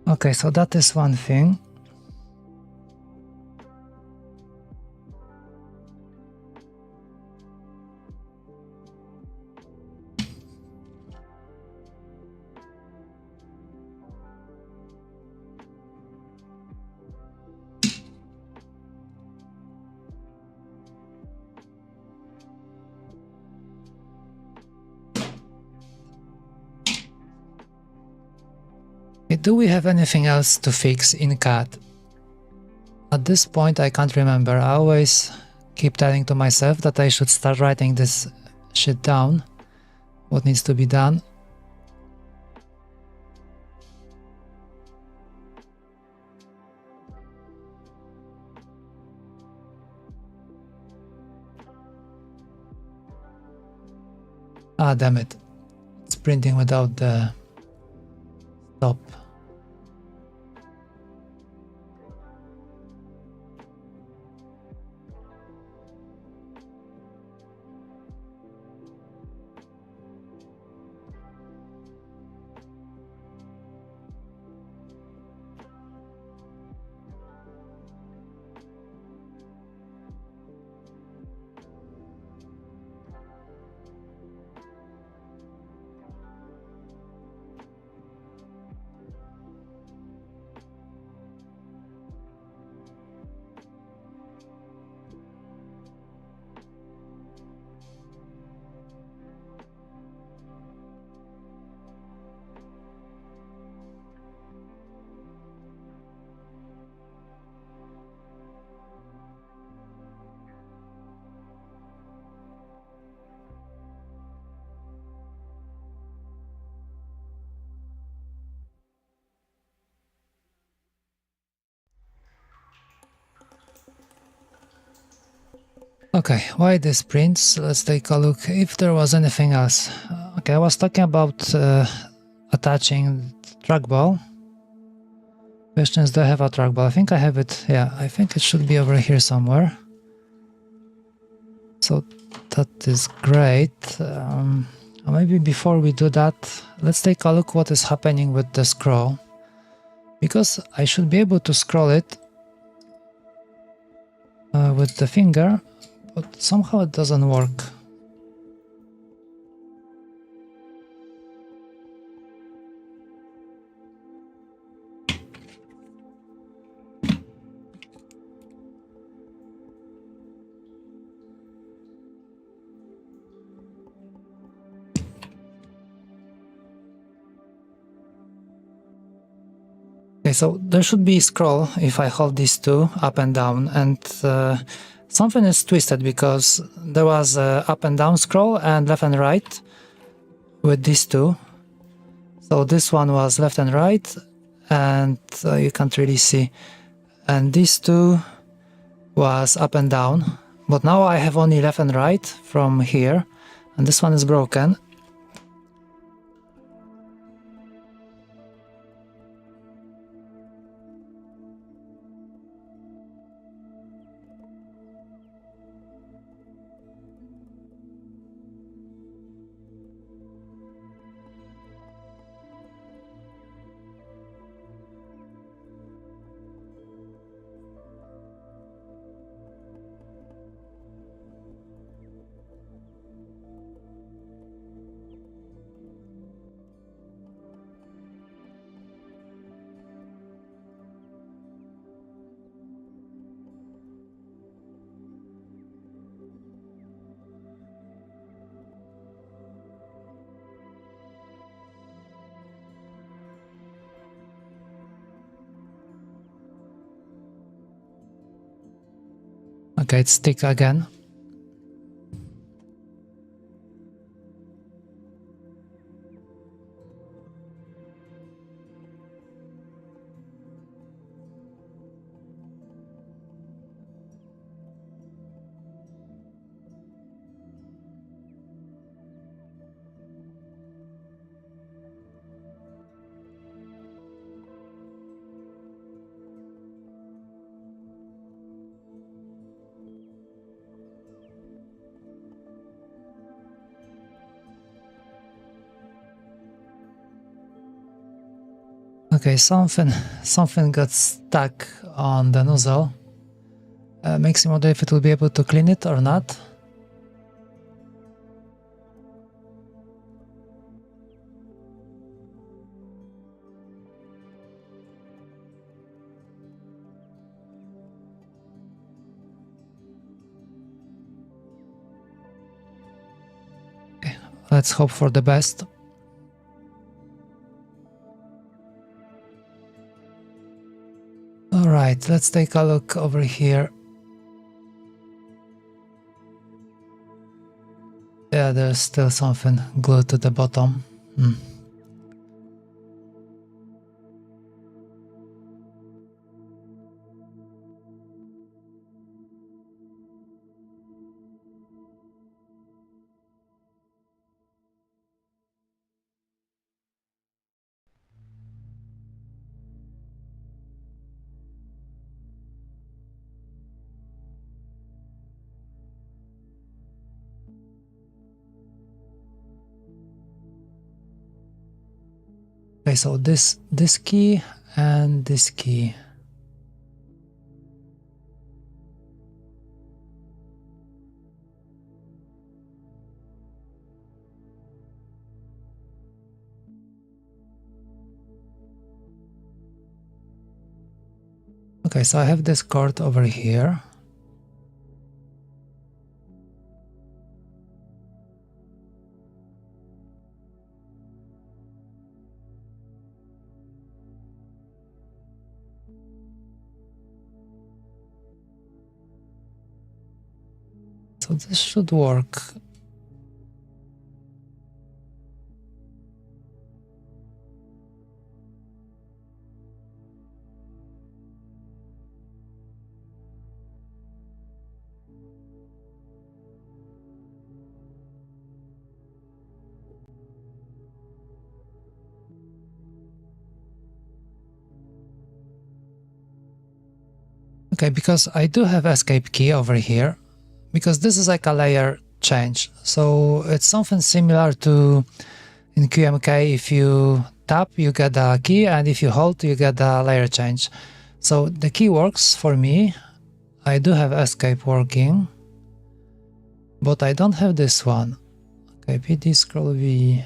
Okay, so that is one thing. Do we have anything else to fix in CAD? At this point I can't remember. I always keep telling to myself that I should start writing this shit down, what needs to be done. Ah, damn it. It's printing without the stop. Okay, why this prints? Let's take a look if there was anything else. Okay, I was talking about attaching trackball. Questions, do I have a trackball? I think I have it. Yeah, I think it should be over here somewhere. So that is great. Maybe before we do that, let's take a look what is happening with the scroll. Because I should be able to scroll it with the finger, but somehow it doesn't work. Okay, so there should be scroll if I hold these two up and down, and something is twisted because there was up and down scroll and left and right with these two. So this one was left and right, and you can't really see. And these two was up and down, but now I have only left and right from here, and this one is broken. Okay, it's stick again. Okay, something got stuck on the nozzle. Makes me wonder if it will be able to clean it or not. Okay, let's hope for the best. Alright, let's take a look over here. Yeah, there's still something glued to the bottom. Okay, so this key and this key. Okay, so I have this cord over here. So this should work. Okay, because I do have escape key over here, because this is like a layer change. So it's something similar to in QMK, if you tap, you get a key, and if you hold, you get a layer change. So the key works for me. I do have escape working, but I don't have this one. Okay, PD scroll V.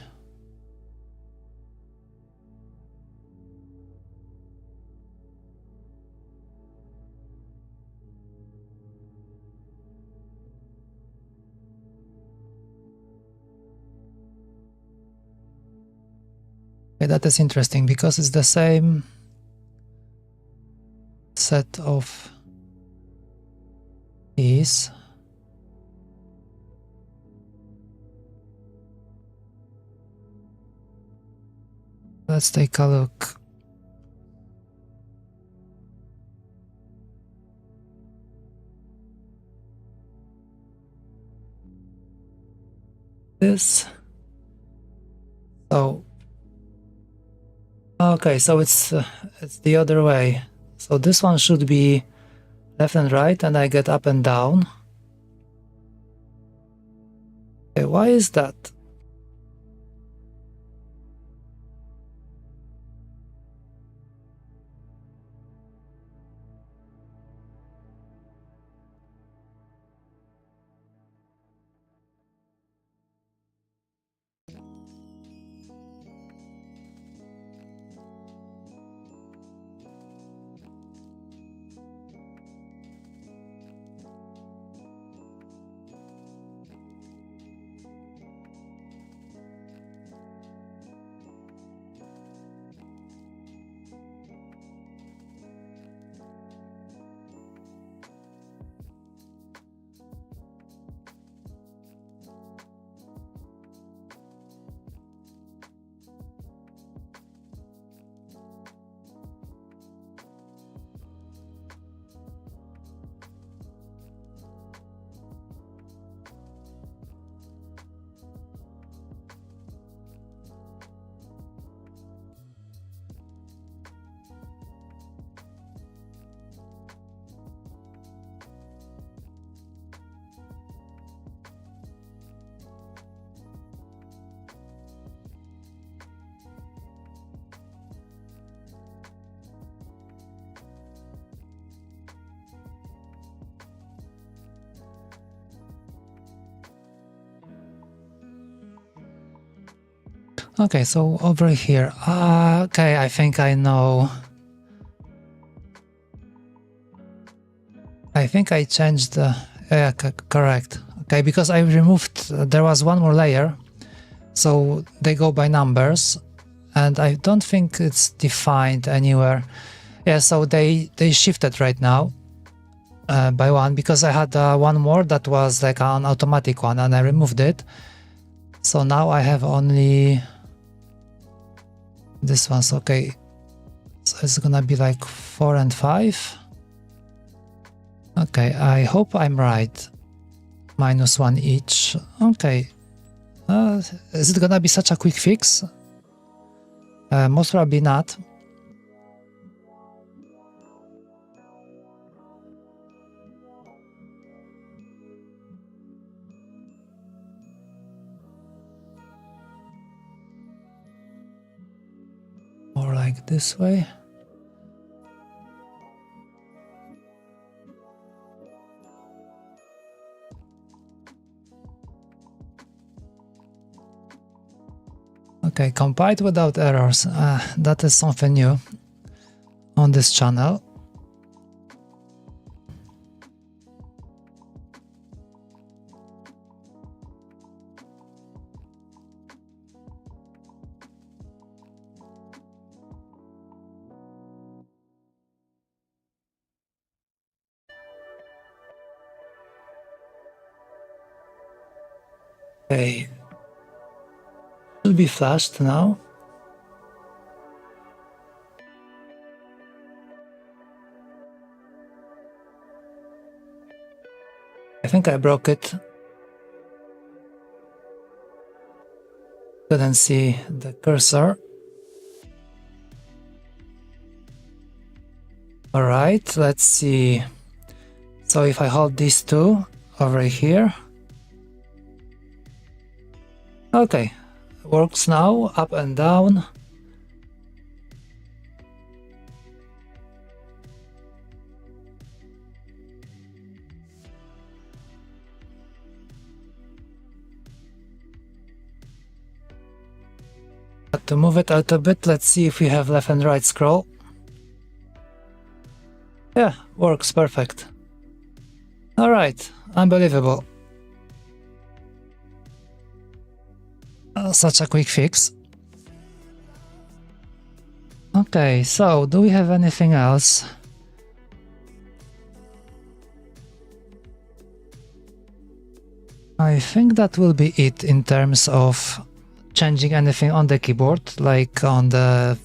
Okay, that is interesting because it's the same set of keys. Let's take a look. This. So okay, so it's the other way. So this one should be left and right, and I get up and down. Okay, why is that? Okay, so over here. Okay, I think I know. I think I changed the... Yeah, correct. Okay, because I removed... there was one more layer. So they go by numbers. And I don't think it's defined anywhere. Yeah, so they shifted right now. By one, because I had one more that was like an automatic one and I removed it. So now I have only this one's okay. So it's gonna be like 4 and 5. Okay, I hope I'm right. -1 each. Okay. Is it gonna be such a quick fix? Most probably not. More like this way. Okay, compiled without errors. That is something new on this channel. Okay. Should be flashed now. I think I broke it. Couldn't see the cursor. Alright, let's see. So if I hold these two over here. Okay, works now, up and down. But to move it out a bit, let's see if we have left and right scroll. Yeah, works perfect. Alright, unbelievable. Such a quick fix. Okay, so do we have anything else? I think that will be it in terms of changing anything on the keyboard, like on the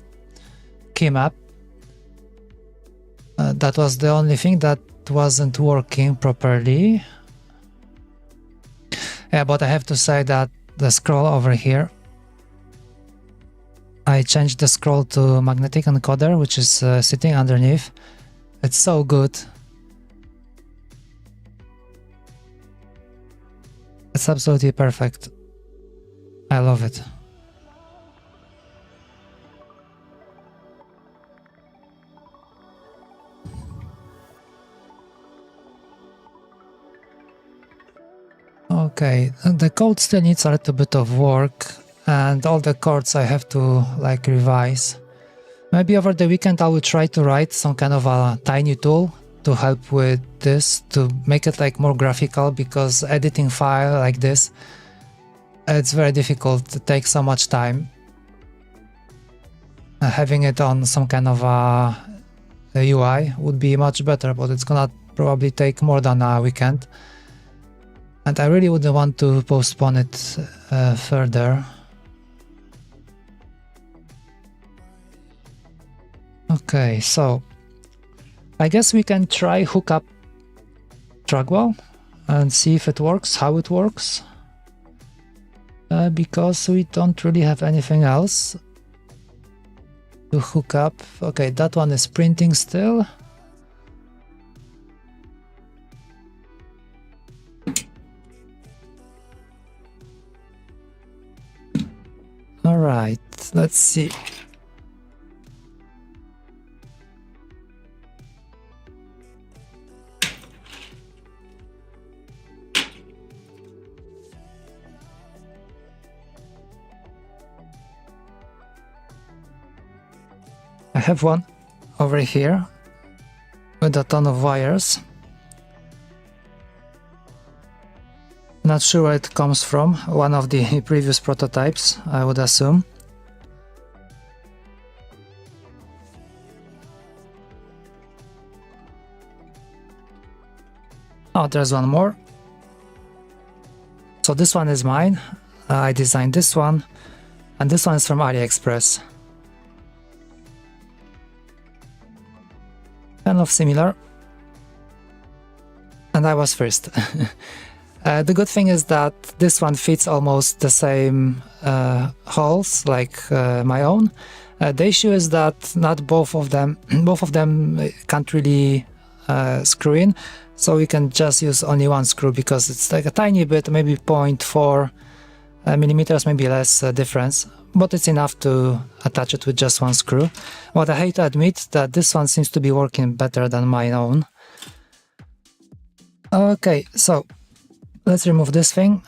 key map. That was the only thing that wasn't working properly. Yeah, but I have to say that the scroll over here, I changed the scroll to magnetic encoder, which is sitting underneath. It's so good. It's absolutely perfect. I love it. Okay, the code still needs a little bit of work, and all the chords I have to like revise. Maybe over the weekend I will try to write some kind of a tiny tool to help with this, to make it like more graphical, because editing file like this, it's very difficult, it takes so much time. Having it on some kind of a UI would be much better, but it's gonna probably take more than a weekend. And I really wouldn't want to postpone it further. Okay, so I guess we can try hook up Dragwell and see if it works, how it works. Because we don't really have anything else to hook up. Okay, that one is printing still. Alright, let's see. I have one over here with a ton of wires. Not sure where it comes from, one of the previous prototypes, I would assume. Oh, there's one more. So this one is mine. I designed this one, and this one is from AliExpress. Kind of similar. And I was first. The good thing is that this one fits almost the same holes like my own. The issue is that not both of them can't really screw in, so we can just use only one screw because it's like a tiny bit, maybe 0.4 millimeters, maybe less difference, but it's enough to attach it with just one screw. But I hate to admit that this one seems to be working better than my own. Okay, so let's remove this thing.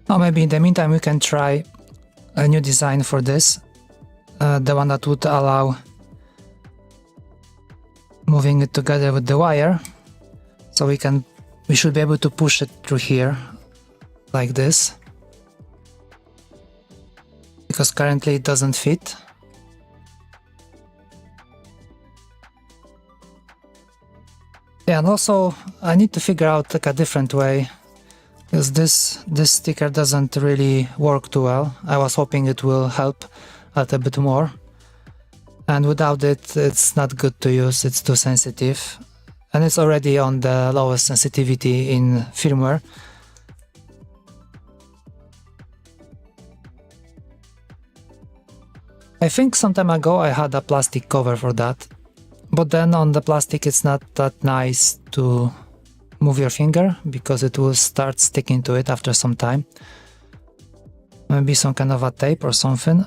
Or maybe in the meantime we can try a new design for this, the one that would allow moving it together with the wire, so we should be able to push it through here like this, because currently it doesn't fit. Yeah, and also I need to figure out like a different way, because this sticker doesn't really work too well. I was hoping it will help a little bit more, and without it it's not good to use, it's too sensitive, and it's already on the lowest sensitivity in firmware. I think some time ago I had a plastic cover for that, but then on the plastic it's not that nice to move your finger because it will start sticking to it after some time. Maybe some kind of a tape or something.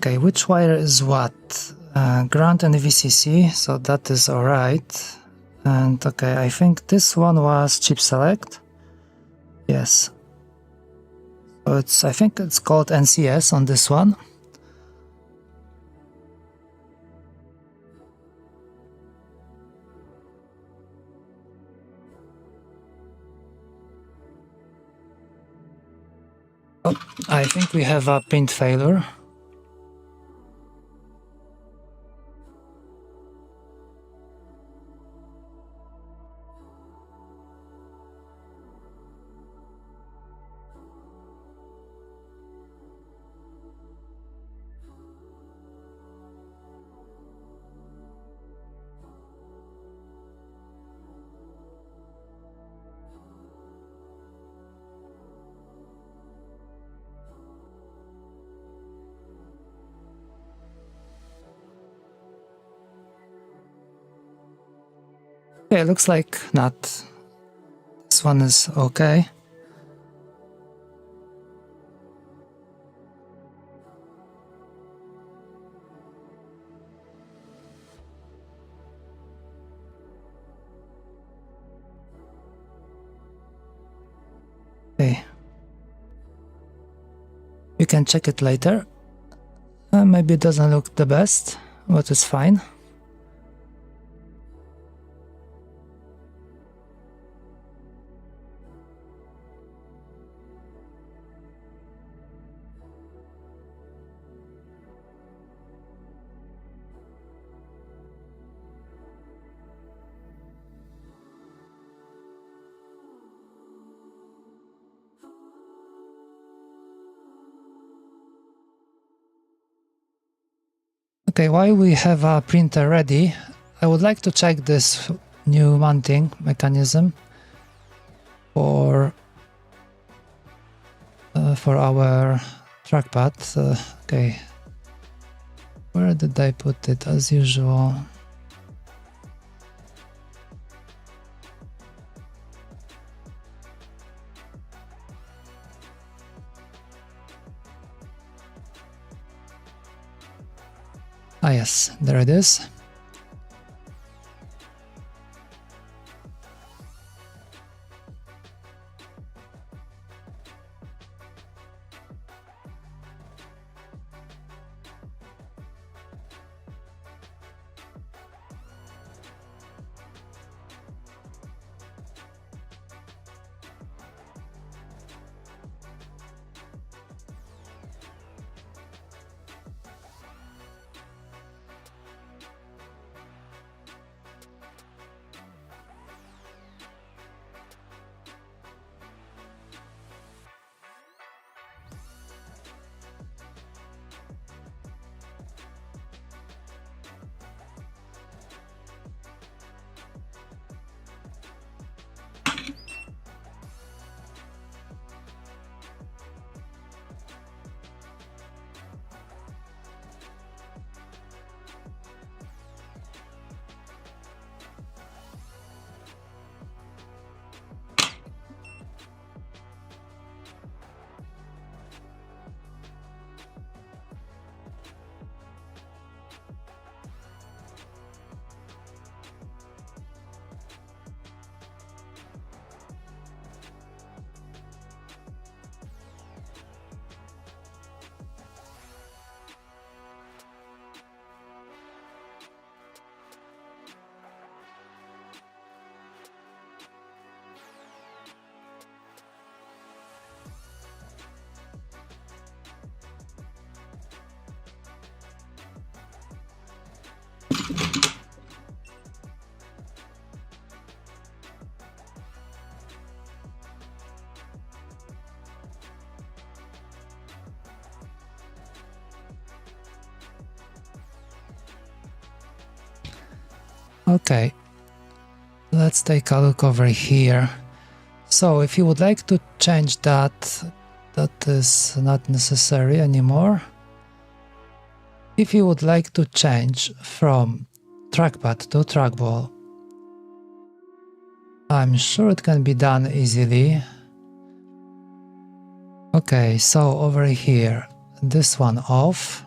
Okay, which wire is what? Ground and VCC, so that is alright. And okay, I think this one was chip select. Yes. So I think it's called NCS on this one. Oh, I think we have a print failure. Okay, looks like not. This one is okay. Okay. You can check it later. Maybe it doesn't look the best, but it's fine. Okay, while we have a printer ready, I would like to check this new mounting mechanism for our trackpad. Okay, where did I put it? As usual. Ah yes, there it is. Okay, let's take a look over here. So if you would like to change that, that is not necessary anymore. If you would like to change from trackpad to trackball, I'm sure it can be done easily. Okay, so over here, this one off,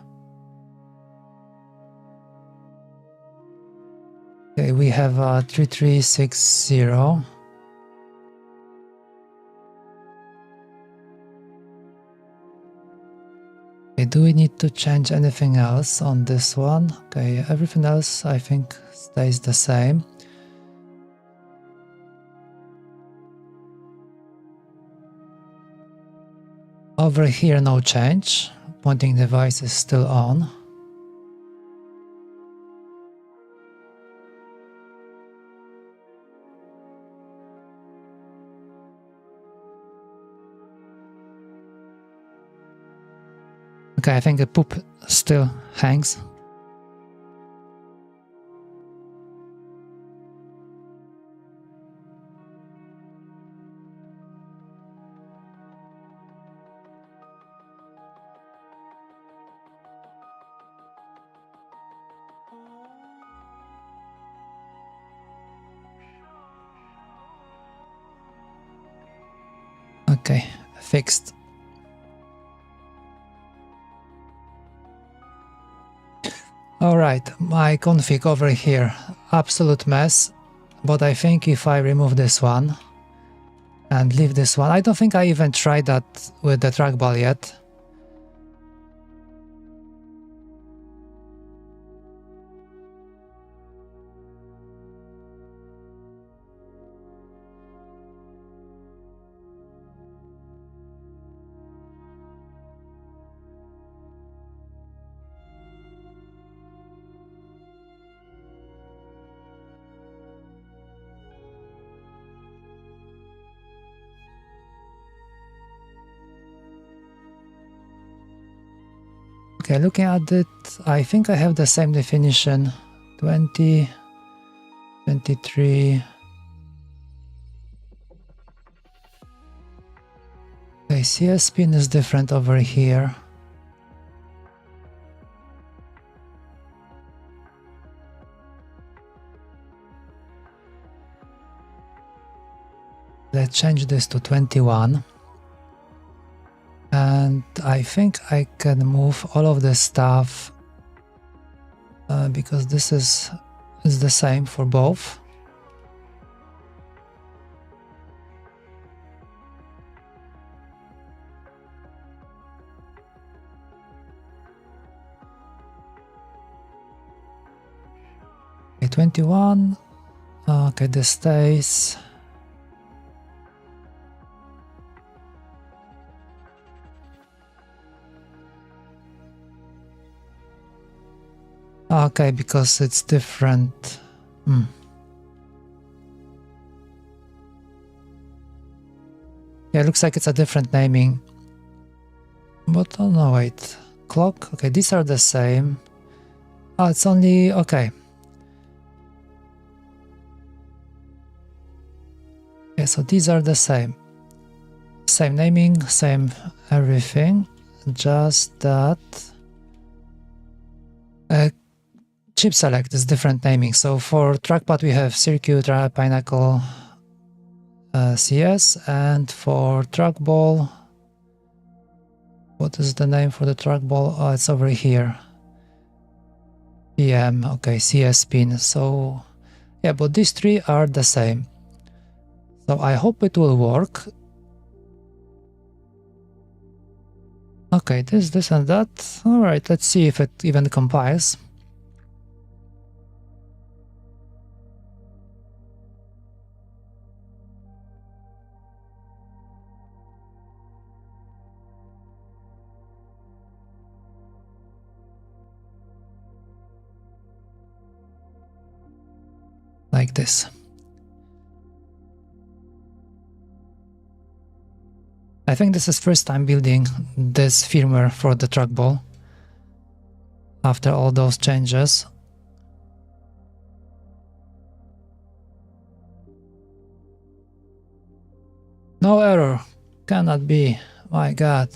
Okay, we have 3360. Okay, do we need to change anything else on this one? Okay, everything else I think stays the same. Over here, no change. Pointing device is still on. Okay, I think the poop still hangs. Okay, fixed. Alright, my config over here, absolute mess, but I think if I remove this one and leave this one, I don't think I even tried that with the trackball yet. Okay, looking at it, I think I have the same definition, 20, 23. Okay, CS pin is different over here. Let's change this to 21. And I think I can move all of this stuff because this is the same for both. Okay, 21. Okay, this stays. Okay, because it's different. Yeah, it looks like it's a different naming. But oh no, wait. Clock? Okay, these are the same. Oh, it's only... okay. Okay, so these are the same. Same naming, same everything. Just that... chip select is different naming. So for trackpad we have Circuit, Pinnacle, CS, and for trackball, what is the name for the trackball? Oh, it's over here. PM, okay, CS pin. So yeah, but these three are the same. So I hope it will work. Okay, this and that. Alright, let's see if it even compiles. Like this. I think this is first time building this firmware for the trackball after all those changes. No error, cannot be, my god.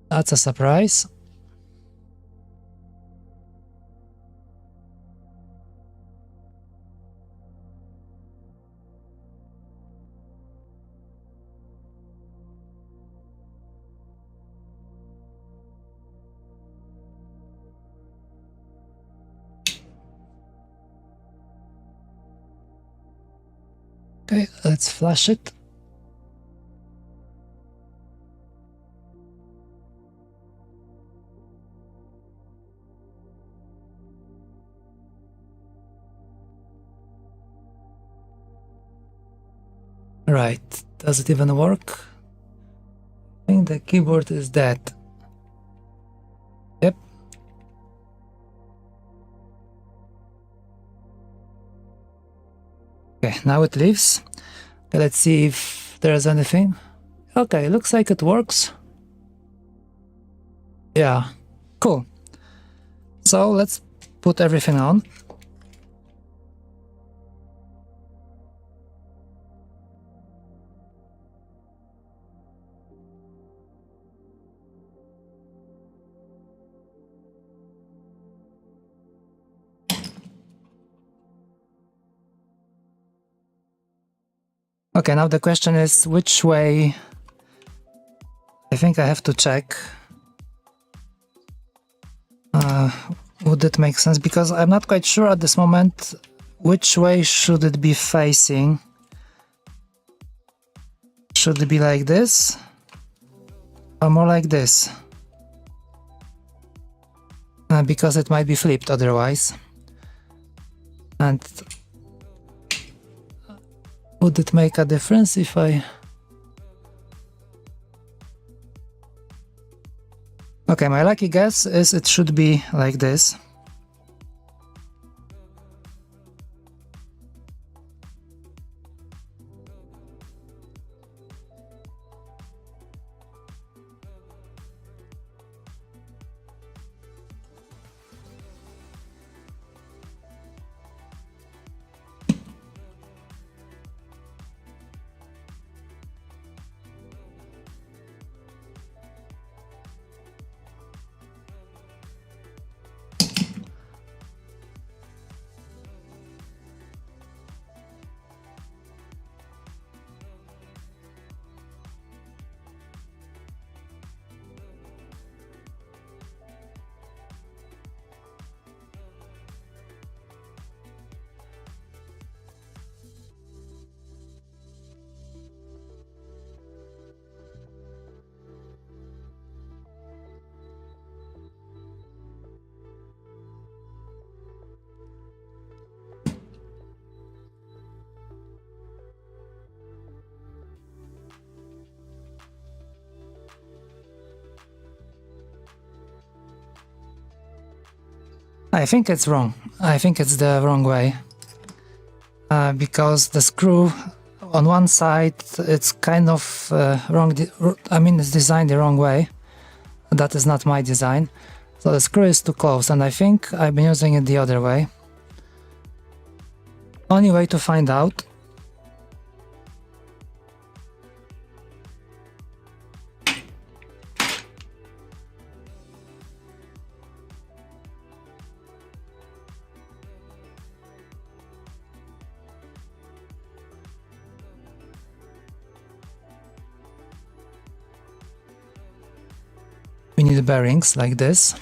That's a surprise. Okay, let's flash it. Right, does it even work? I think the keyboard is dead. Yep. Okay, now it leaves. Okay, let's see if there's anything. Okay, looks like it works. Yeah, cool. So let's put everything on. Okay, now the question is which way. I think I have to check. Would it make sense? Because I'm not quite sure at this moment which way should it be facing. Should it be like this or more like this? Because it might be flipped otherwise. And would it make a difference if I... Okay, my lucky guess is it should be like this. I think it's wrong. I think it's the wrong way. Because the screw on one side, it's kind of wrong. I mean, it's designed the wrong way. That is not my design. So the screw is too close, and I think I've been using it the other way. Only way to find out. We need bearings like this.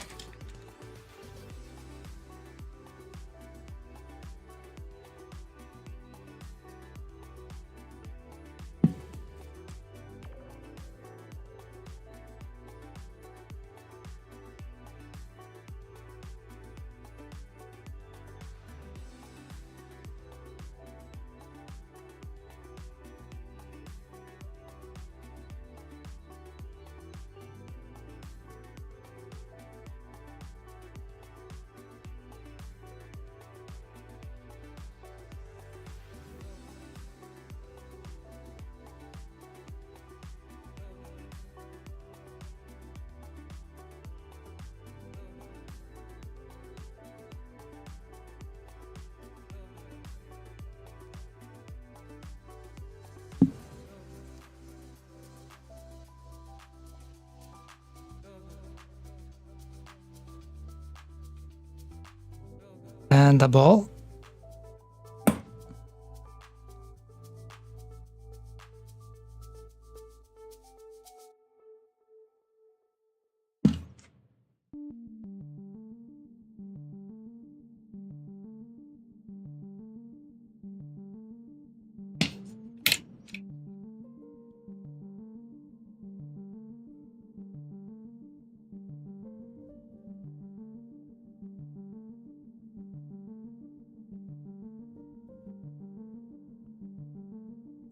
And a ball.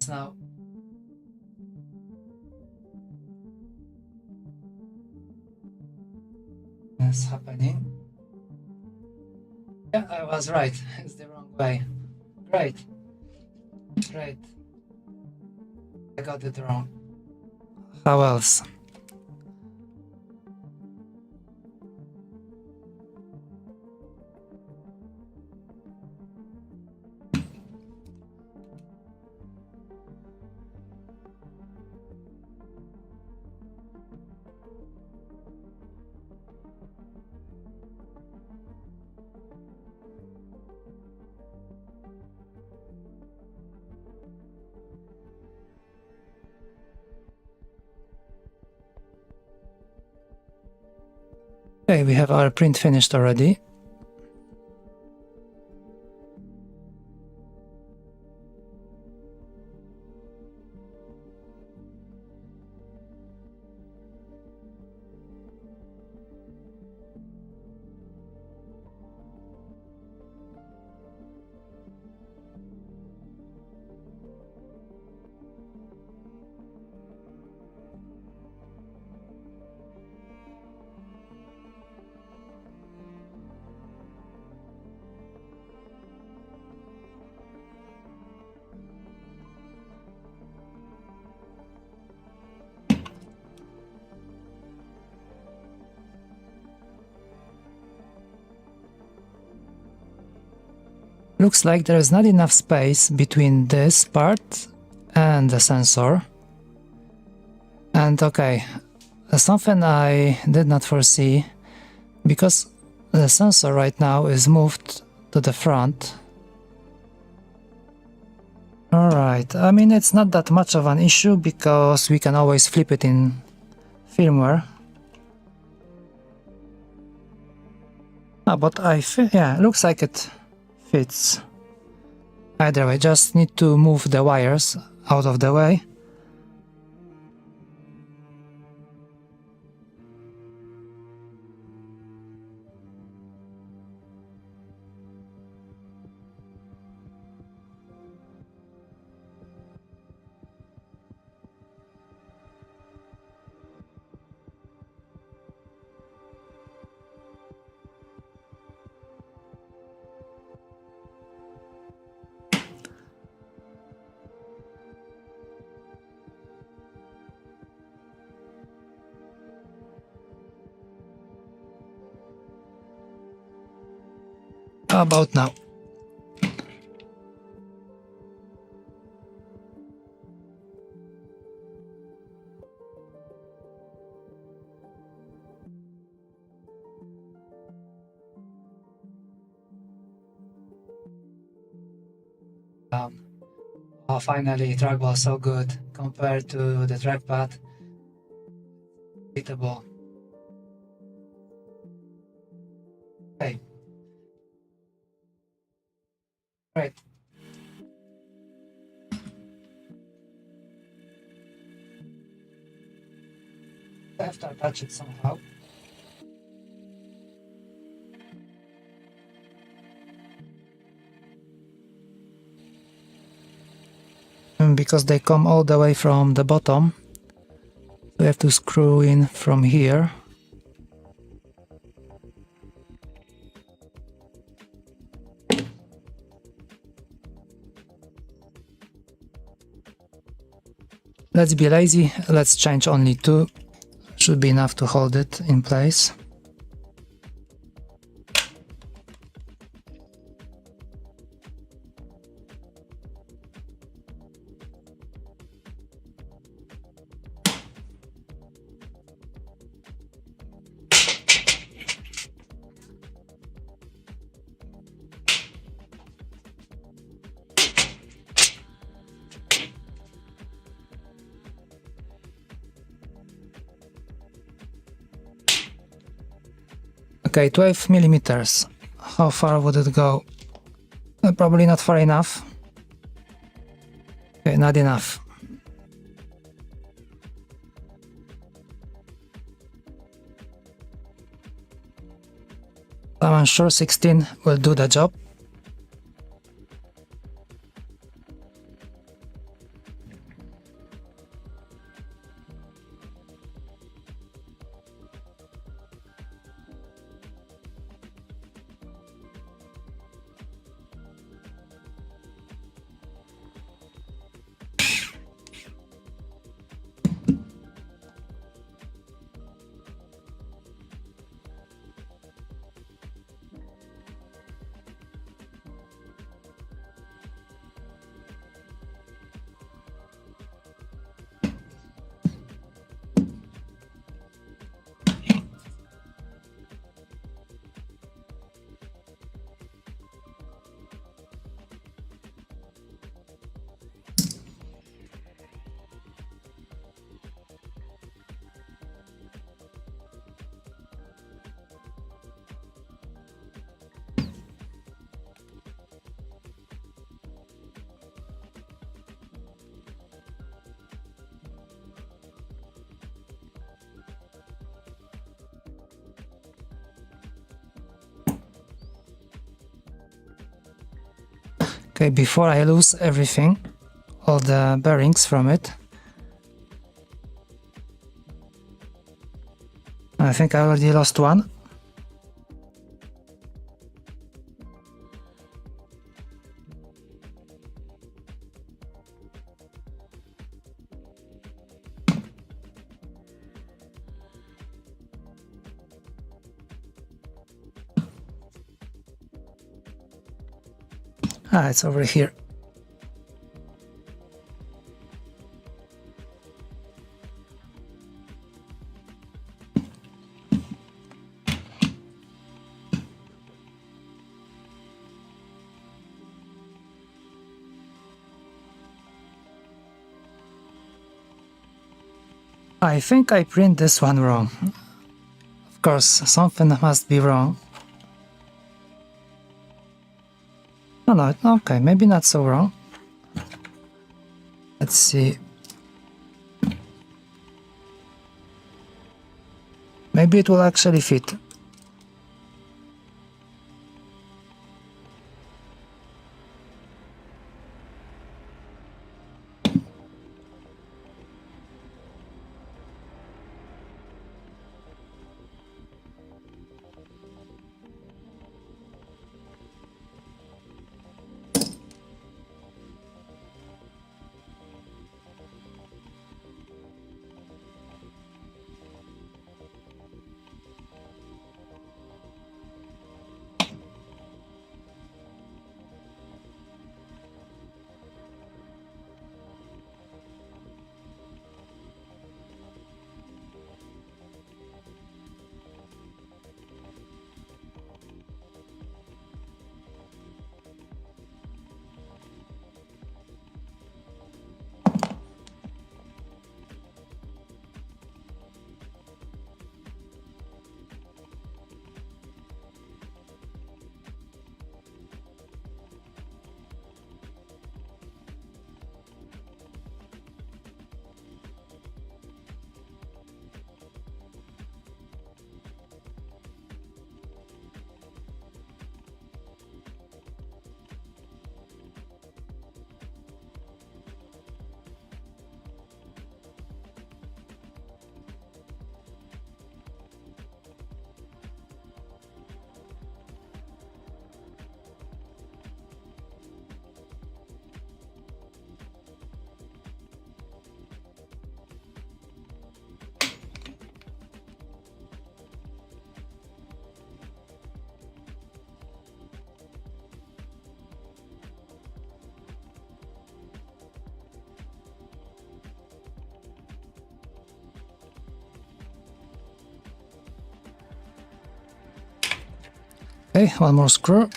happens now? What's happening? Yeah, I was right. It's the wrong way. Great. Great. I got it wrong. How else? Okay, we have our print finished already. Looks like there is not enough space between this part and the sensor. And okay, something I did not foresee, because the sensor right now is moved to the front. Alright, I mean, it's not that much of an issue because we can always flip it in firmware. But yeah, looks like it fits. Either way, just need to move the wires out of the way. How about now? Oh, finally, trackball so good compared to the trackpad. Beatable. Okay. Great. I have to attach it somehow. Because they come all the way from the bottom, we have to screw in from here. Let's be lazy, let's change only two, should be enough to hold it in place. Okay, 12 millimeters. How far would it go? Probably not far enough. Okay, not enough. I'm sure 16 will do the job. Okay, before I lose everything, all the bearings from it. I think I already lost one. Ah, it's over here. I think I print this one wrong. Of course, something must be wrong. Oh no, okay, maybe not so wrong. Let's see. Maybe it will actually fit. Okay, one more screw.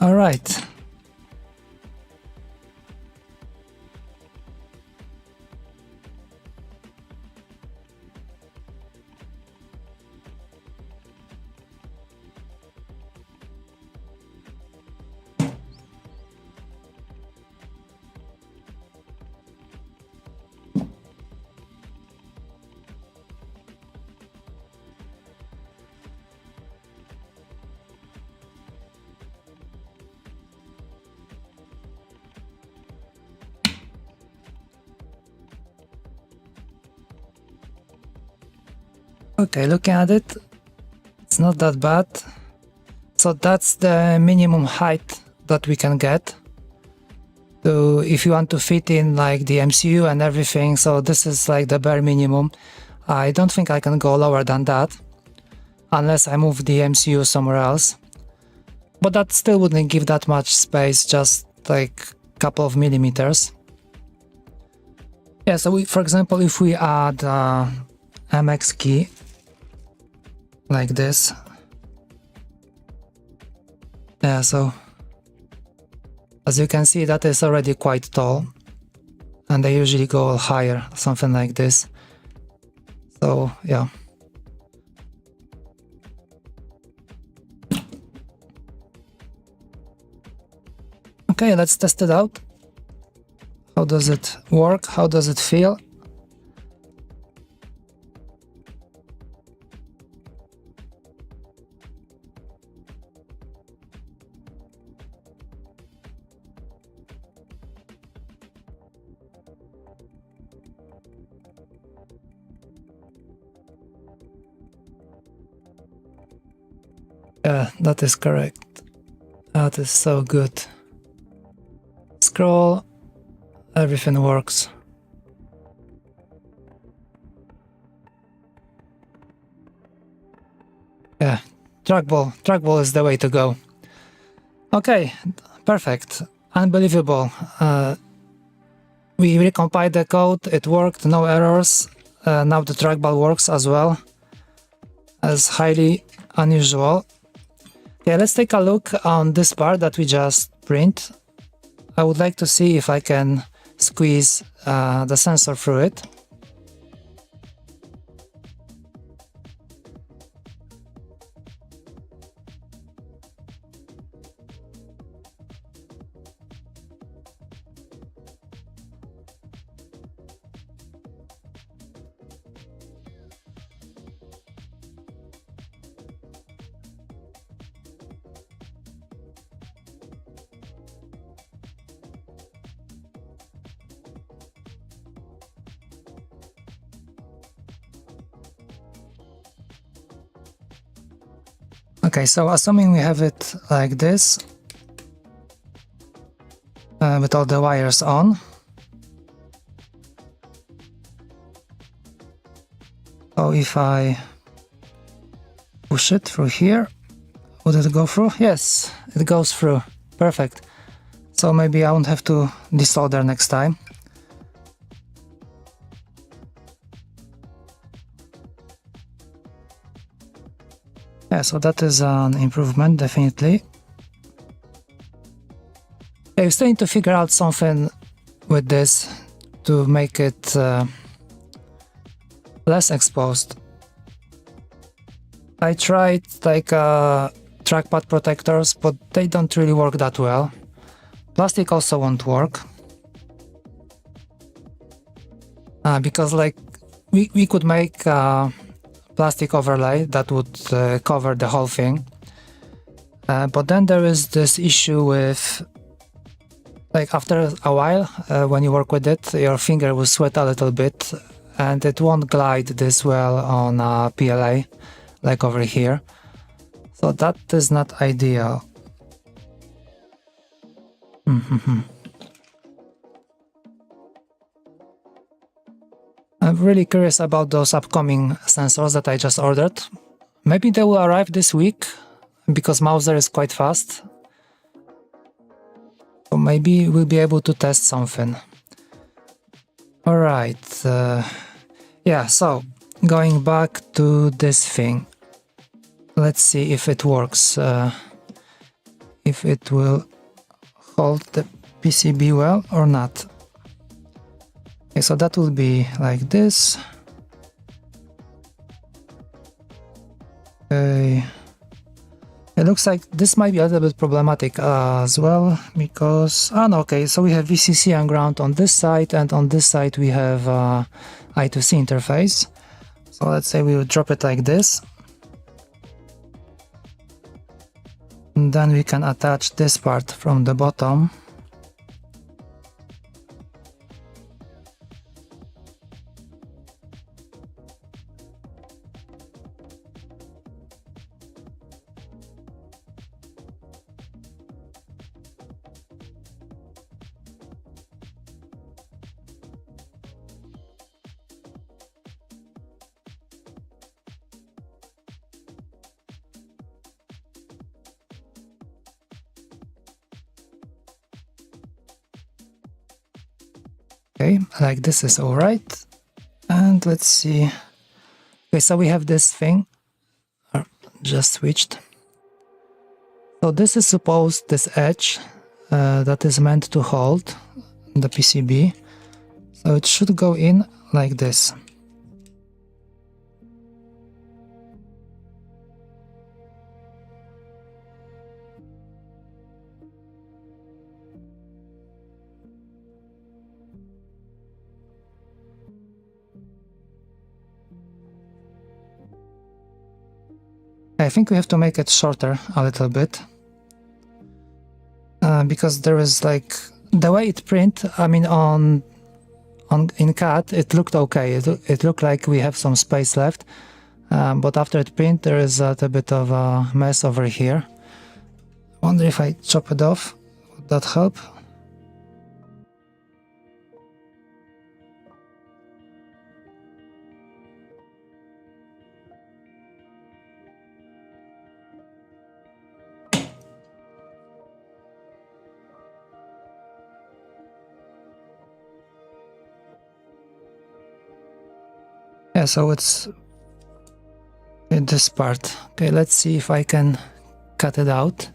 All right. Okay, looking at it, it's not that bad. So that's the minimum height that we can get. So if you want to fit in like the MCU and everything, so this is like the bare minimum. I don't think I can go lower than that, unless I move the MCU somewhere else. But that still wouldn't give that much space, just like a couple of millimeters. Yeah, so for example, if we add MX key, like this. Yeah, so as you can see, that is already quite tall, and they usually go higher, something like this. So yeah, Okay, let's test it out. How does it work? How does it feel? Yeah, that is correct. That is so good. Scroll, everything works. Yeah, trackball is the way to go. Okay, perfect. Unbelievable. We recompiled the code, it worked, no errors. Now the trackball works as well. As highly unusual. Okay, let's take a look on this part that we just print. I would like to see if I can squeeze the sensor through it. Okay, so assuming we have it like this, with all the wires on. So if I push it through here, would it go through? Yes, it goes through. Perfect. So maybe I won't have to desolder next time. Yeah, so that is an improvement, definitely. Yeah, you still need to figure out something with this to make it less exposed. I tried like trackpad protectors, but they don't really work that well. Plastic also won't work. Because like we could make plastic overlay that would cover the whole thing. But then there is this issue with, like, after a while, when you work with it, your finger will sweat a little bit and it won't glide this well on PLA, like over here. So that is not ideal. I'm really curious about those upcoming sensors that I just ordered. Maybe they will arrive this week, because Mauser is quite fast. So maybe we'll be able to test something. Alright, yeah, so going back to this thing. Let's see if it works, if it will hold the PCB well or not. Okay, so that will be like this. Okay. It looks like this might be a little bit problematic as well, because... no, okay, so we have VCC and ground on this side, and on this side we have I2C interface. So let's say we will drop it like this. And then we can attach this part from the bottom. Okay, like this is alright. And let's see. Okay, so we have this thing. Just switched. So this is supposed, this edge that is meant to hold the PCB. So it should go in like this. I think we have to make it shorter a little bit. Because there is like the way it print, I mean in CAD it looked okay. It looked like we have some space left, but after it print there is a little bit of a mess over here. Wonder if I chop it off, would that help? Yeah, so it's in this part. Okay, let's see if I can cut it out.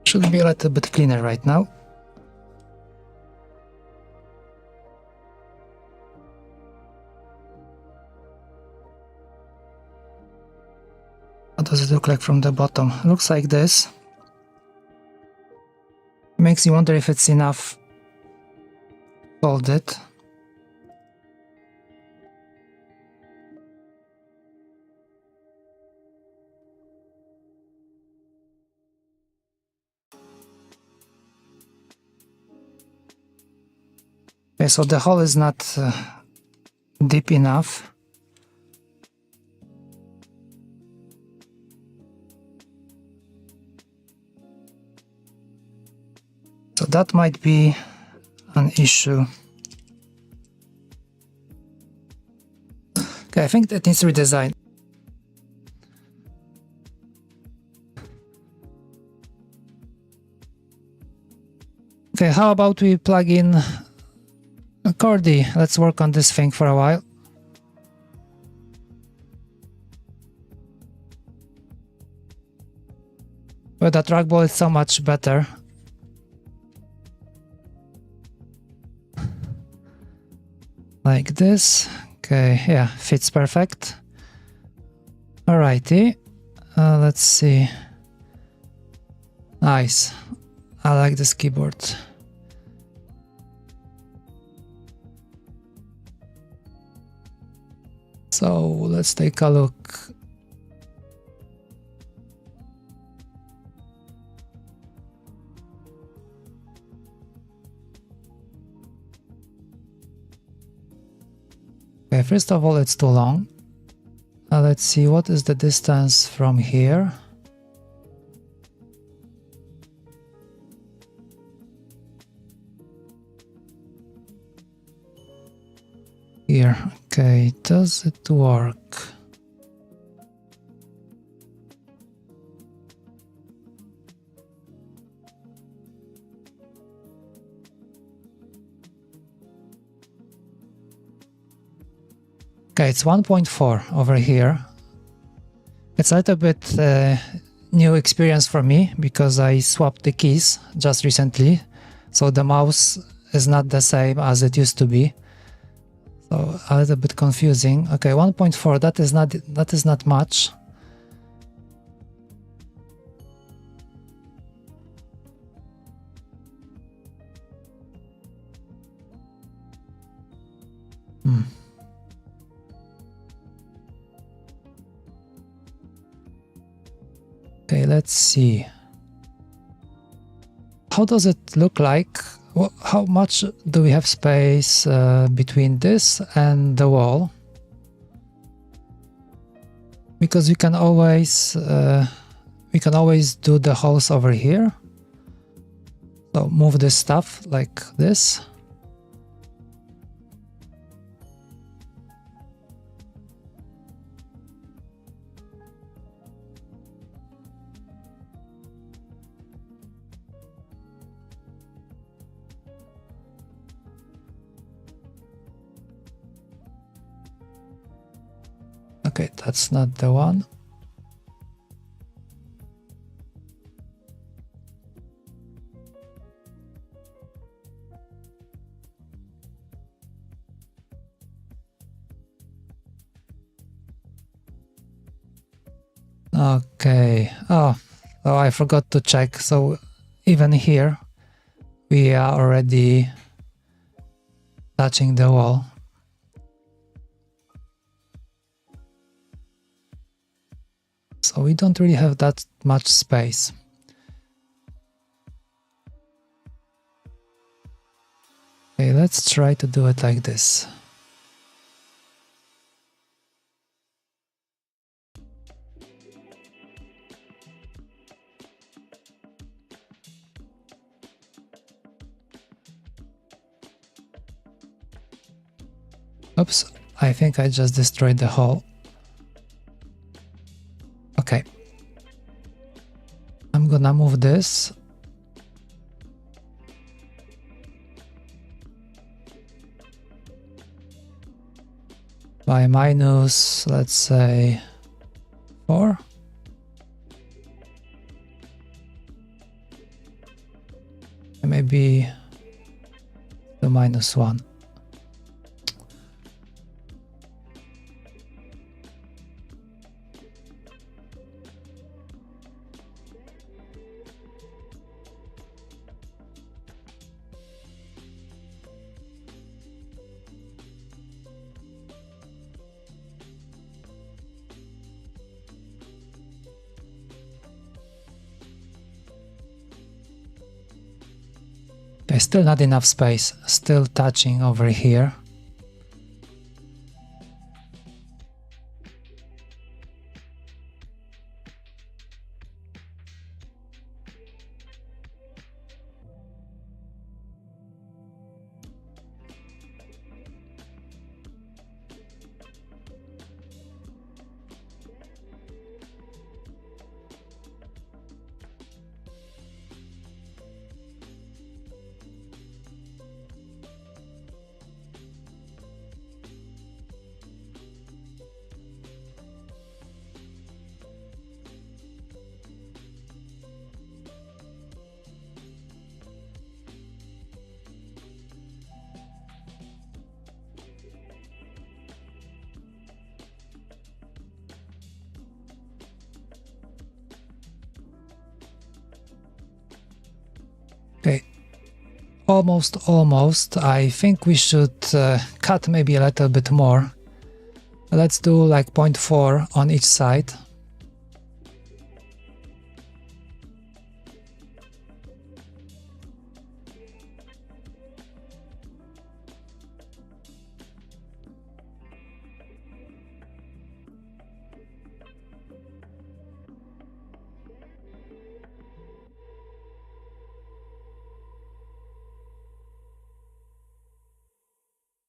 Should be a little bit cleaner right now. What does it look like from the bottom? Looks like this. Makes you wonder if it's enough folded. Okay, so the hole is not deep enough. So that might be an issue. Okay, I think that needs redesign. Okay, how about we plug in Chordie? Let's work on this thing for a while. But the trackball is so much better. Like this. Okay, yeah, fits perfect. Alrighty, let's see. Nice. I like this keyboard. So let's take a look. Okay, first of all, it's too long. Let's see, what is the distance from here? Here, okay, does it work? Okay, it's 1.4 over here. It's a little bit new experience for me because I swapped the keys just recently, so the mouse is not the same as it used to be. So a little bit confusing. Okay, 1.4, that is not much. Okay, let's see. How does it look like? How much do we have space between this and the wall? Because we can always do the holes over here. So move this stuff like this. Okay, that's not the one. Okay. Oh, I forgot to check. So even here, we are already touching the wall. So we don't really have that much space. Okay, let's try to do it like this. Oops, I think I just destroyed the hole. Okay. I'm gonna move this. By minus, let's say, 4. Maybe to -1. Okay, still not enough space, still touching over here. Okay, almost. I think we should cut maybe a little bit more. Let's do like 0.4 on each side.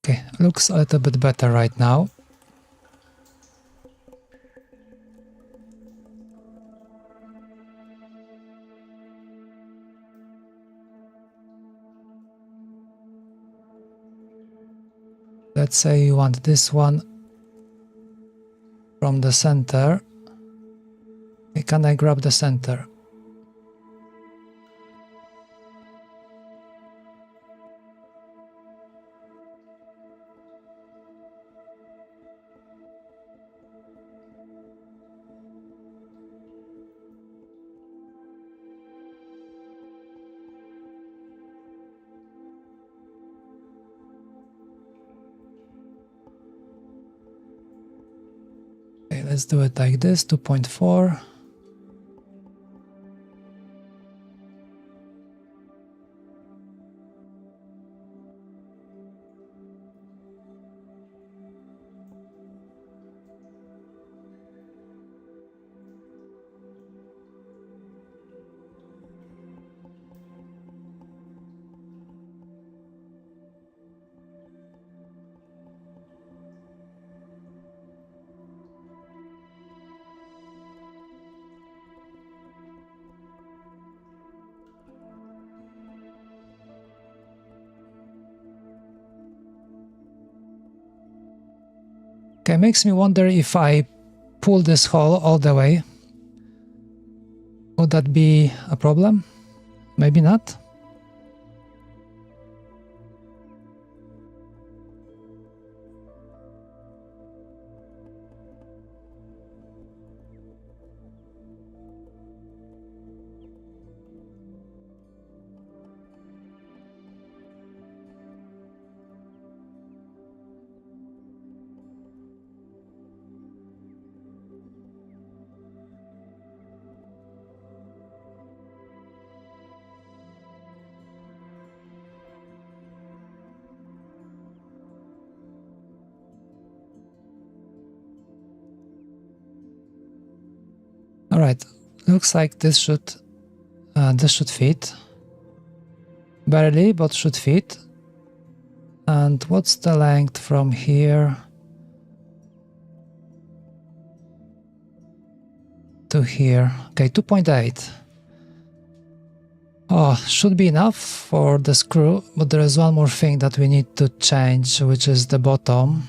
Okay, looks a little bit better right now. Let's say you want this one from the center. Okay, can I grab the center? Okay, let's do it like this, 2.4. Okay, makes me wonder if I pull this hole all the way. Would that be a problem? Maybe not. All right, looks like this should fit. Barely, but should fit. And what's the length from here to here? Okay, 2.8. Oh, should be enough for the screw, but there is one more thing that we need to change, which is the bottom.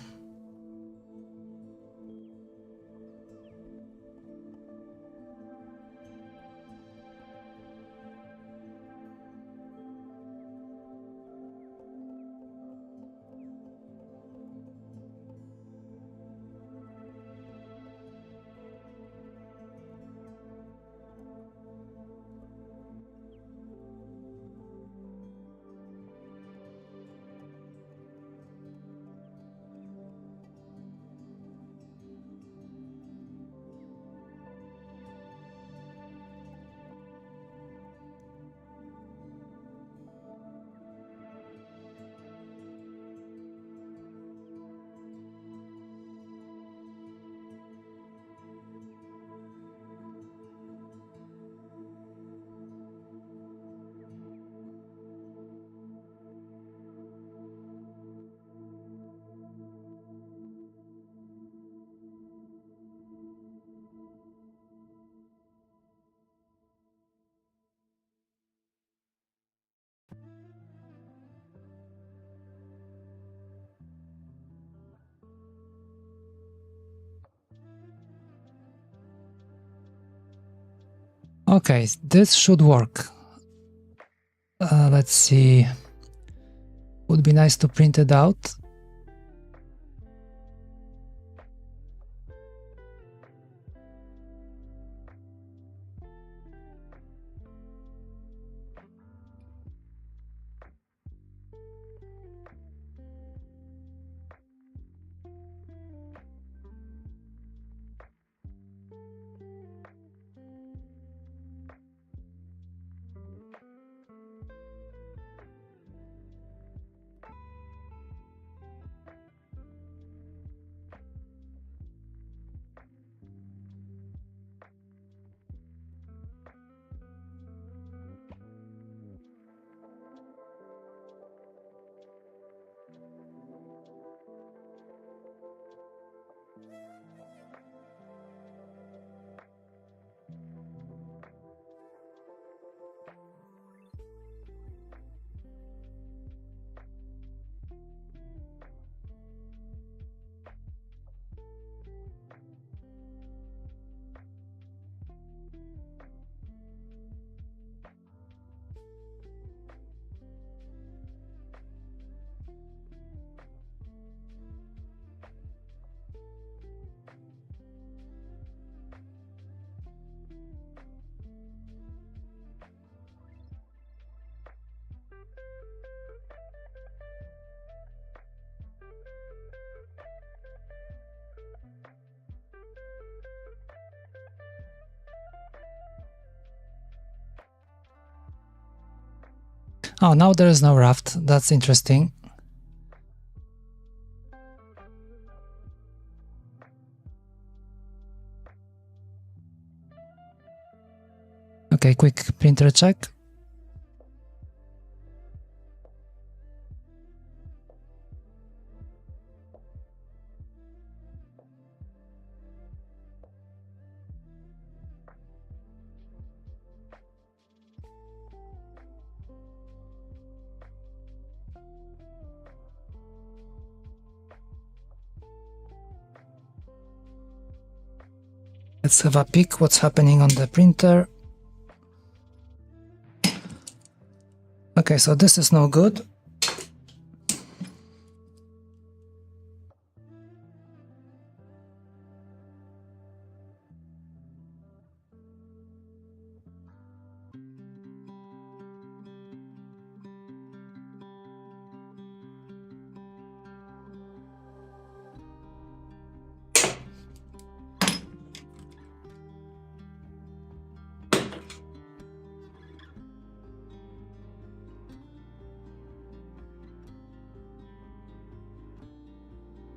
Okay, this should work. Let's see. Would be nice to print it out. Oh, now there is no raft. That's interesting. Okay, quick printer check. Let's have a peek what's happening on the printer. Okay, so this is no good.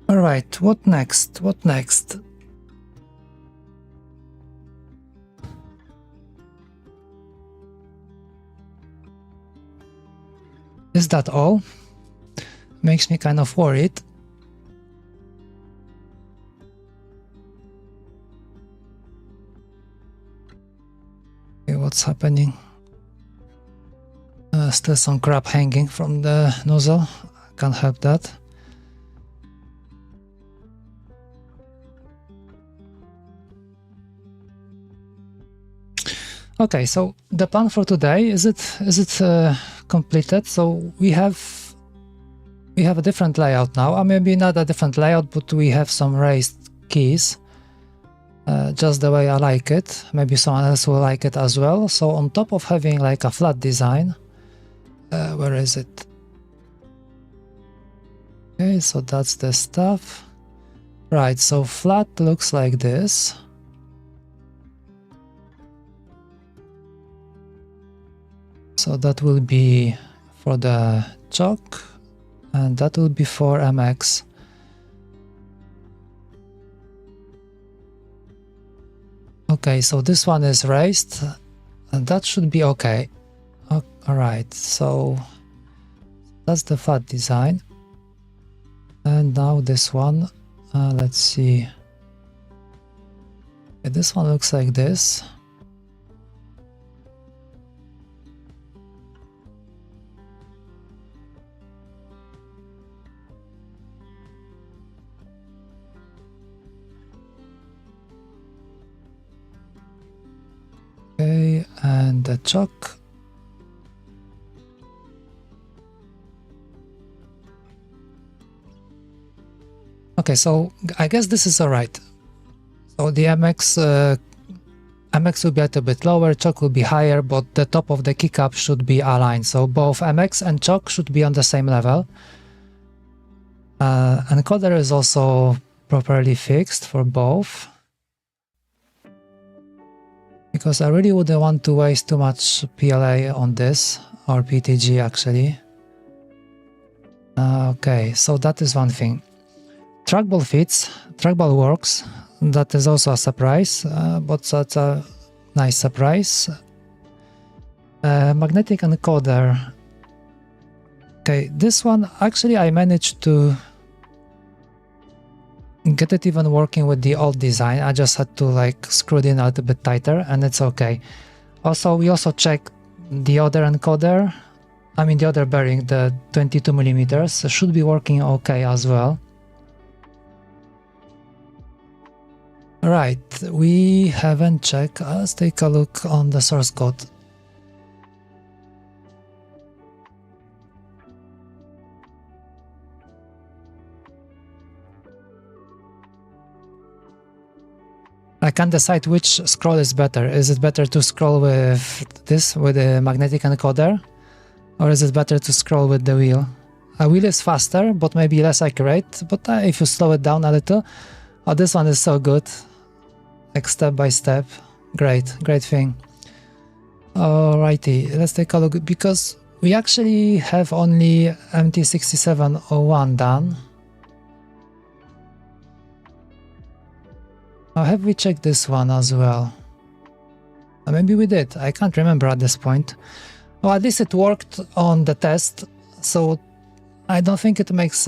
Alright, what next? What next? Is that all? Makes me kind of worried. Okay, what's happening? Still some crap hanging from the nozzle. Can't help that. Okay, so the plan for today is it completed? So we have a different layout now. Maybe not a different layout, but we have some raised keys, just the way I like it. Maybe someone else will like it as well. So on top of having like a flat design, where is it? Okay, so that's the stuff. Right, so flat looks like this. So that will be for the chalk, and that will be for MX. Okay, so this one is raised, and that should be okay. Alright, so that's the flat design. And now this one, let's see. Okay, this one looks like this. Okay, and the chalk. Okay, so I guess this is alright. So the MX will be a little bit lower, chalk will be higher, but the top of the keycap should be aligned. So both MX and chalk should be on the same level. Encoder is also properly fixed for both, because I really wouldn't want to waste too much PLA on this, or PTG actually. Okay, so that is one thing. Trackball fits, trackball works, that is also a surprise, but that's a nice surprise. Magnetic encoder. Okay, this one actually I managed to get it even working with the old design. I just had to like screw it in a little bit tighter, and it's okay. Also, we also checked the other encoder, I mean the other bearing, the 22mm, should be working okay as well. Right, we haven't checked. Let's take a look on the source code. I can't decide which scroll is better. Is it better to scroll with this, with a magnetic encoder? Or is it better to scroll with the wheel? A wheel is faster, but maybe less accurate. But if you slow it down a little... Oh, this one is so good. Like step by step. Great thing. Alrighty, let's take a look, because we actually have only MT6701 done. Now, have we checked this one as well? Maybe we did, I can't remember at this point. Well, at least it worked on the test, so I don't think it makes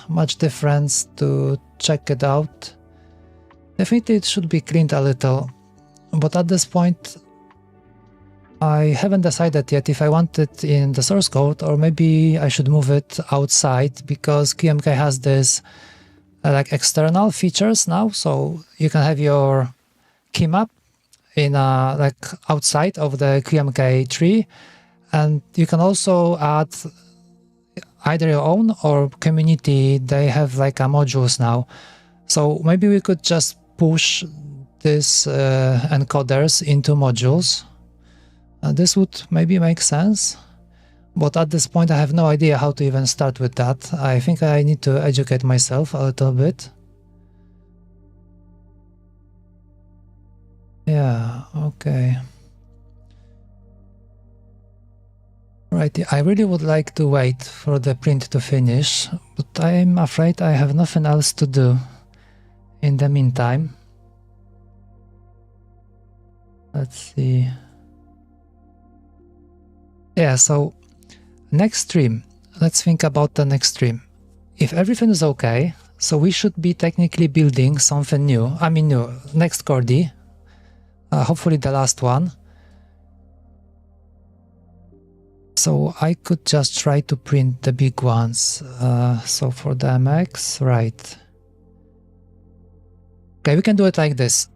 much difference to check it out. Definitely it should be cleaned a little, but at this point I haven't decided yet if I want it in the source code, or maybe I should move it outside, because QMK has this like external features now, so you can have your key map in like outside of the QMK tree, and you can also add either your own or community. They have like a modules now, so maybe we could just push these encoders into modules. This would maybe make sense, but at this point I have no idea how to even start with that. I think I need to educate myself a little bit. Yeah, okay. Right, I really would like to wait for the print to finish, but I'm afraid I have nothing else to do in the meantime. Let's see. Yeah, so Next stream. Let's think about the next stream. If everything is okay, so we should be technically building something new. I mean new. Next Chordie. Hopefully the last one. So I could just try to print the big ones. So for the MX, right. Okay, we can do it like this.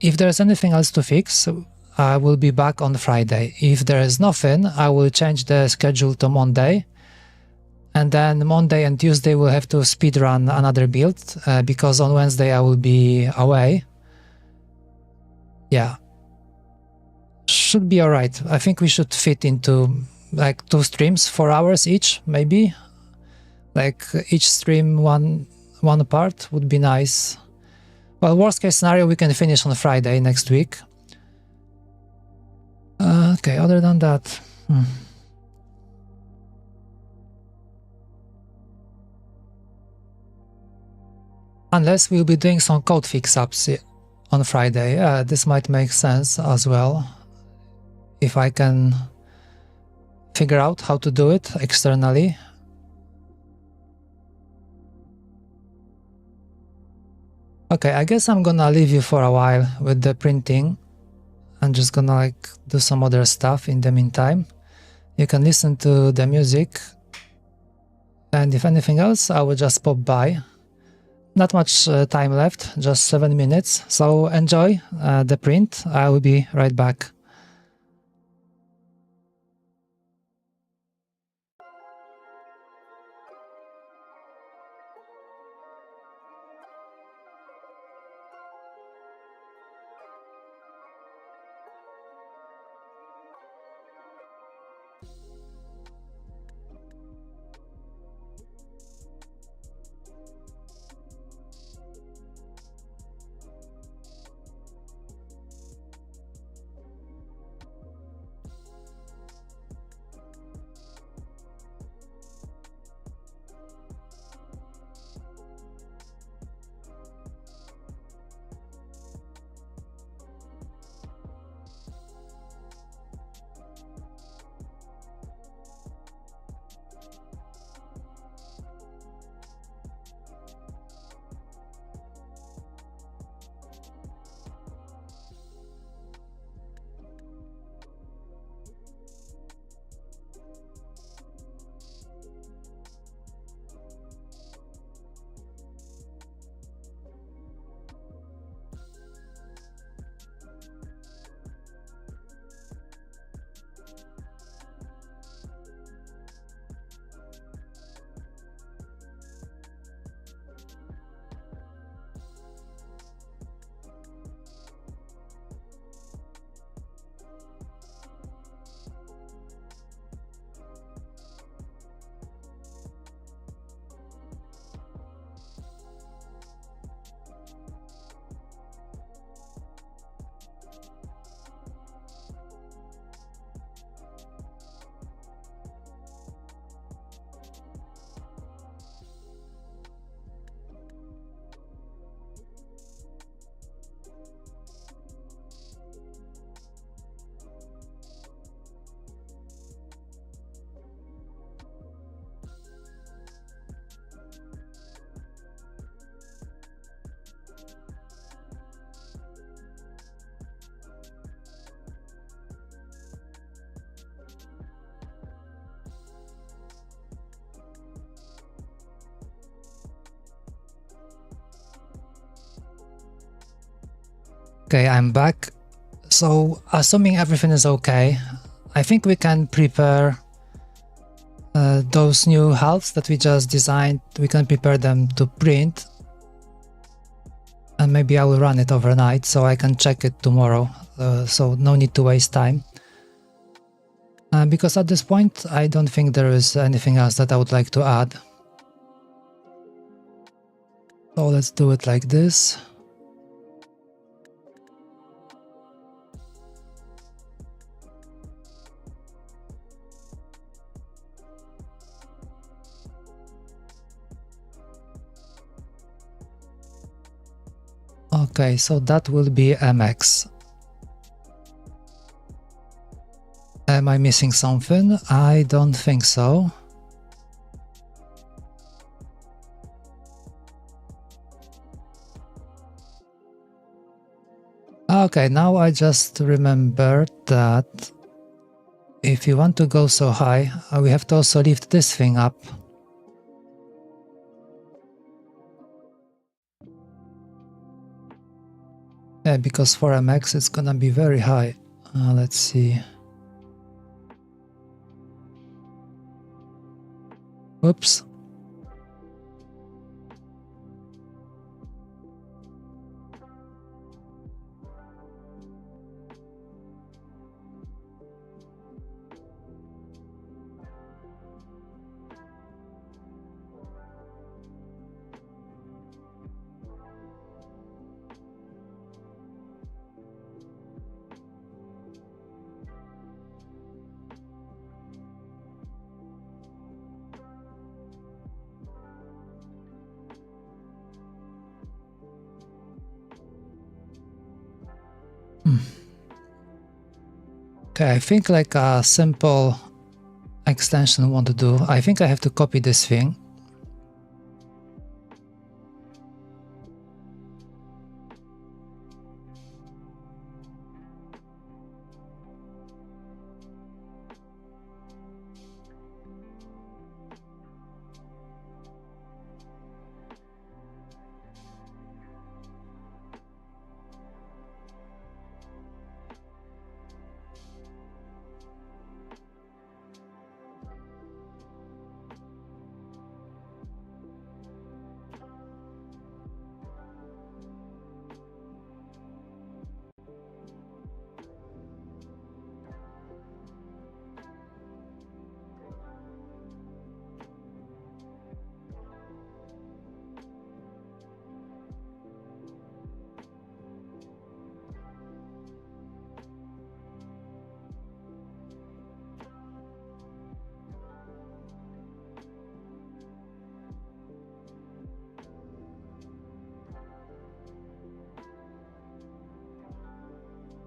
If there's anything else to fix, I will be back on Friday. If there is nothing, I will change the schedule to Monday. And then Monday and Tuesday we'll have to speedrun another build, because on Wednesday I will be away. Yeah. Should be alright. I think we should fit into like 2 streams, 4 hours each, maybe. Like each stream one part would be nice. Well, worst case scenario, we can finish on Friday next week. Okay, other than that... Unless we'll be doing some code fix-ups on Friday. This might make sense as well. If I can figure out how to do it externally. Okay, I guess I'm gonna leave you for a while with the printing. I'm just gonna like do some other stuff in the meantime. You can listen to the music. And if anything else, I will just pop by. Not much time left, just 7 minutes. So enjoy the print. I will be right back. Okay, I'm back. So, assuming everything is okay, I think we can prepare those new halves that we just designed. We can prepare them to print. And maybe I will run it overnight so I can check it tomorrow. So no need to waste time. Because at this point, I don't think there is anything else that I would like to add. So let's do it like this. Okay, so that will be MX. Am I missing something? I don't think so. Okay, now I just remembered that if you want to go so high, we have to also lift this thing up. Yeah, because for MX it's gonna be very high. Let's see. Oops. Okay, I think like a simple extension won't do. I think I have to copy this thing.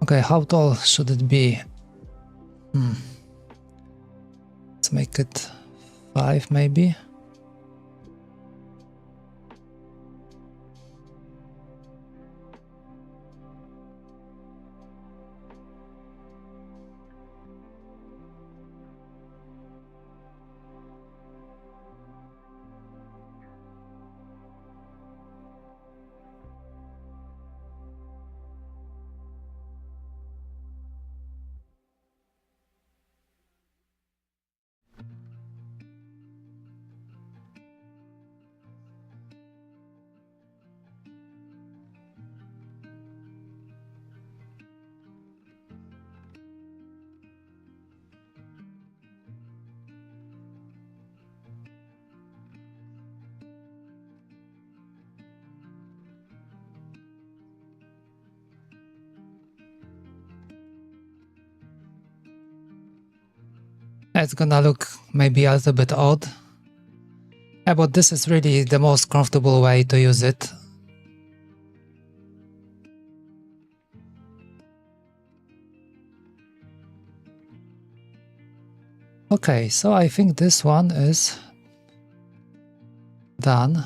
Okay, how tall should it be? Let's make it 5 maybe. It's gonna look maybe a little bit odd. Yeah, but this is really the most comfortable way to use it. Okay, so I think this one is done.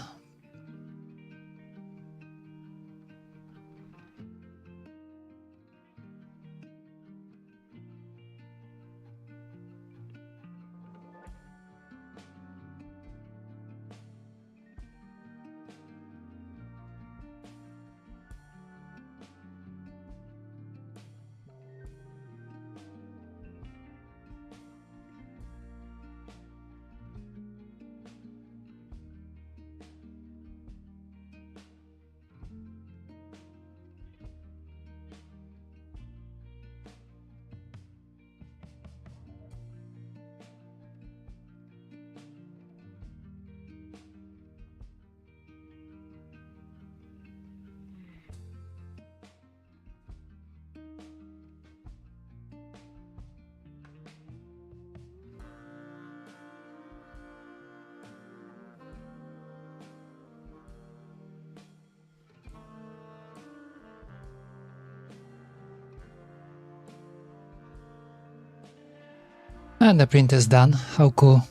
And the print is done. How cool.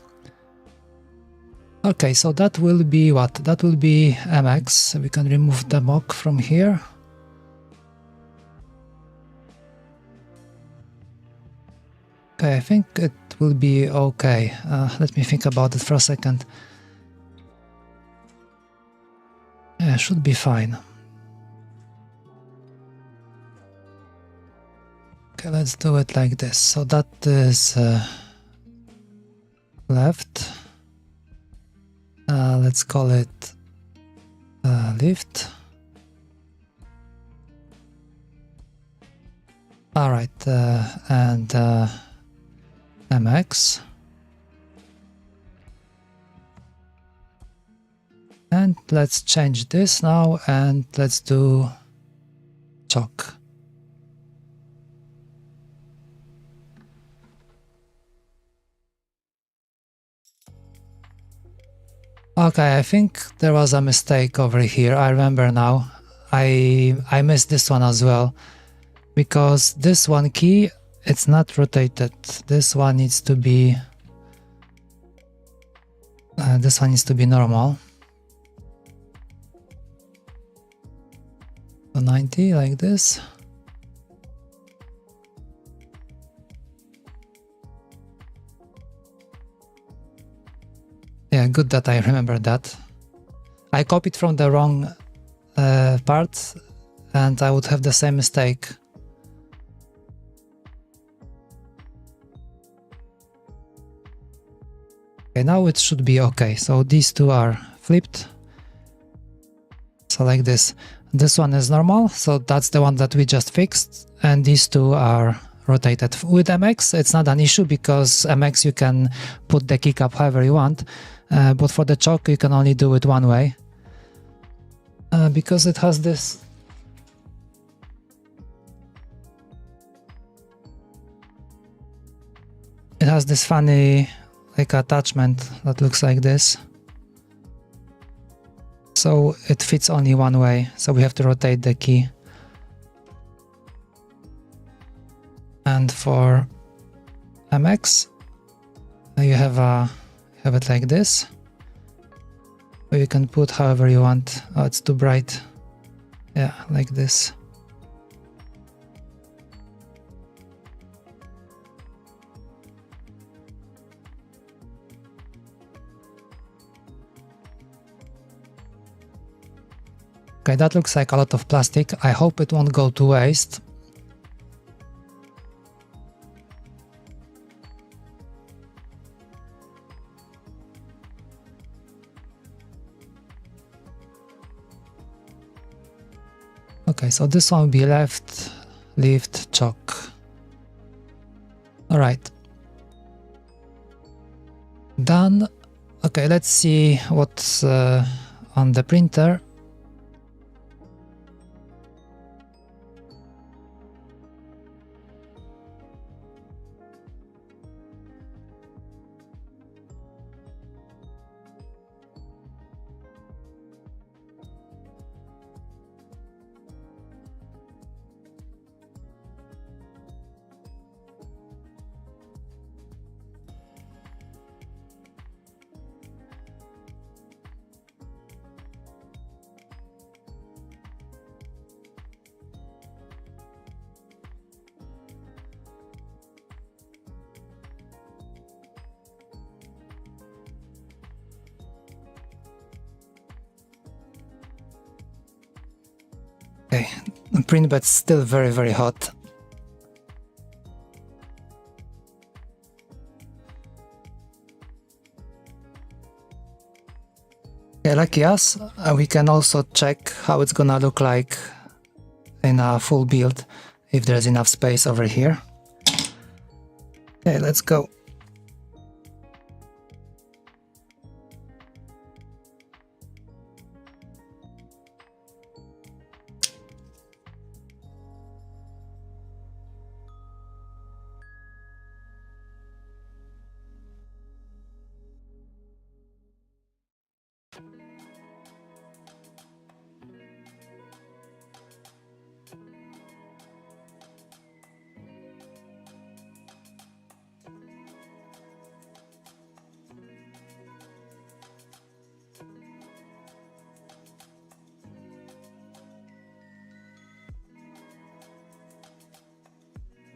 Okay, so that will be what? That will be MX. We can remove the mock from here. Okay, I think it will be okay. Let me think about it for a second. Yeah, should be fine. Okay, let's do it like this. So that is left. Let's call it lift. Alright, and MX. And let's change this now and let's do chalk. Okay, I think there was a mistake over here. I remember now. I missed this one as well, because this one key, it's not rotated. This one needs to be normal. So 90 like this. Yeah, good that I remember that. I copied from the wrong part and I would have the same mistake. Okay, now it should be okay. So these two are flipped. So like this. This one is normal, so that's the one that we just fixed, and these two are rotated. With MX, it's not an issue because MX you can put the keycap however you want, but for the chalk you can only do it one way, because it has this funny like attachment that looks like this. So it fits only one way, so we have to rotate the key. And for MX, you have it like this. Or you can put however you want. Oh, it's too bright. Yeah, like this. Okay, that looks like a lot of plastic. I hope it won't go to waste. Okay, so this one will be left, lift, chalk. Alright. Done. Okay, let's see what's on the printer. Okay, the print bed's still very, very hot. Okay, lucky us, we can also check how it's gonna look like in a full build, if there's enough space over here. Okay, let's go.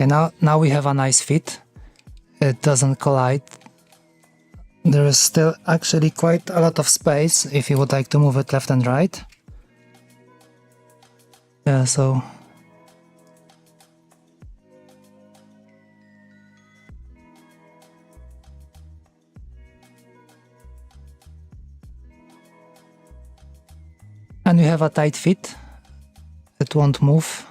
Okay, now we have a nice fit. It doesn't collide. There is still actually quite a lot of space if you would like to move it left and right. Yeah, so and we have a tight fit. It won't move.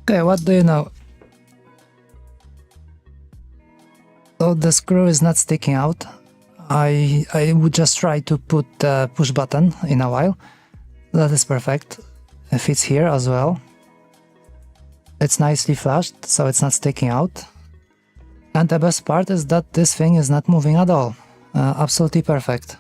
Okay, what do you know? So the screw is not sticking out. I would just try to put the push button in a while. That is perfect. It fits here as well. It's nicely flushed, so it's not sticking out. And the best part is that this thing is not moving at all. Absolutely perfect.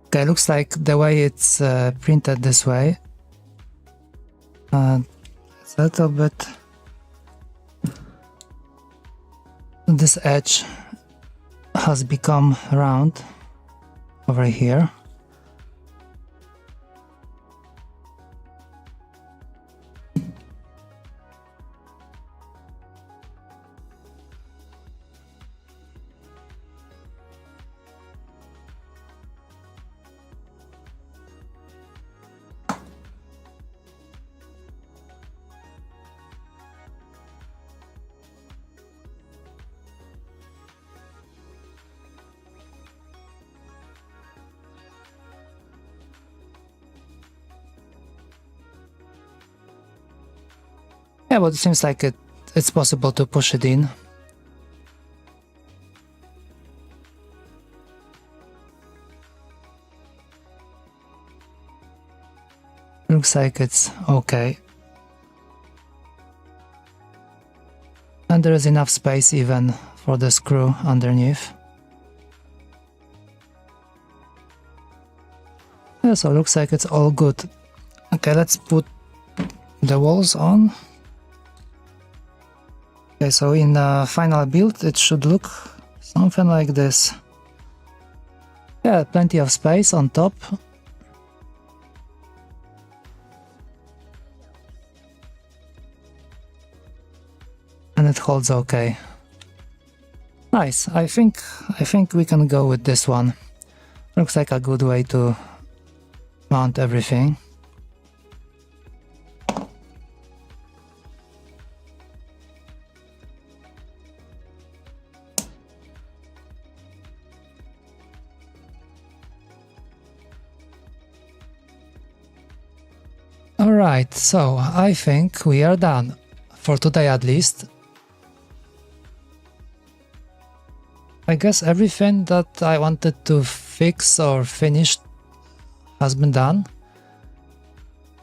Okay, looks like the way it's printed this way, it's a little bit, this edge has become round over here. Yeah, but it seems like it's possible to push it in. Looks like it's okay. And there is enough space even for the screw underneath. Yeah, so looks like it's all good. Okay, let's put the walls on. Okay, so in the final build it should look something like this. Yeah, plenty of space on top. And it holds okay. Nice, I think we can go with this one. Looks like a good way to mount everything. Alright, so I think we are done, for today at least. I guess everything that I wanted to fix or finish has been done.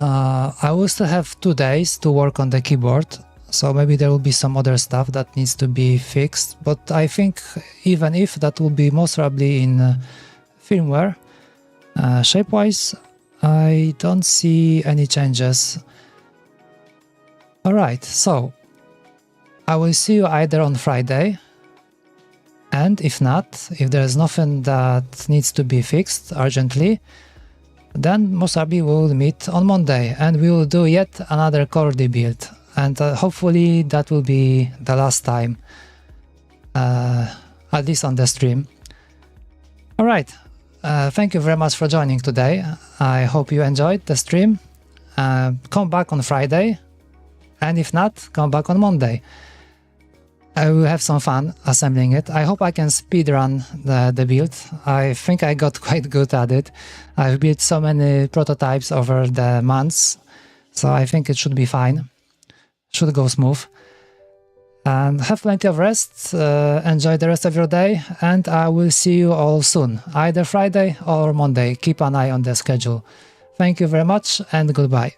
I will still have 2 days to work on the keyboard, so maybe there will be some other stuff that needs to be fixed, but I think even if that will be most probably in firmware, shape-wise I don't see any changes. Alright, so I will see you either on Friday, and if not, if there's nothing that needs to be fixed urgently, then most probably we will meet on Monday and we will do yet another Chordie build, and hopefully that will be the last time, at least on the stream. Alright, thank you very much for joining today. I hope you enjoyed the stream. Come back on Friday, and if not, come back on Monday. I will have some fun assembling it. I hope I can speedrun the build. I think I got quite good at it. I've built so many prototypes over the months, so I think it should be fine. Should go smooth. And have plenty of rest, enjoy the rest of your day, and I will see you all soon, either Friday or Monday. Keep an eye on the schedule. Thank you very much, and goodbye.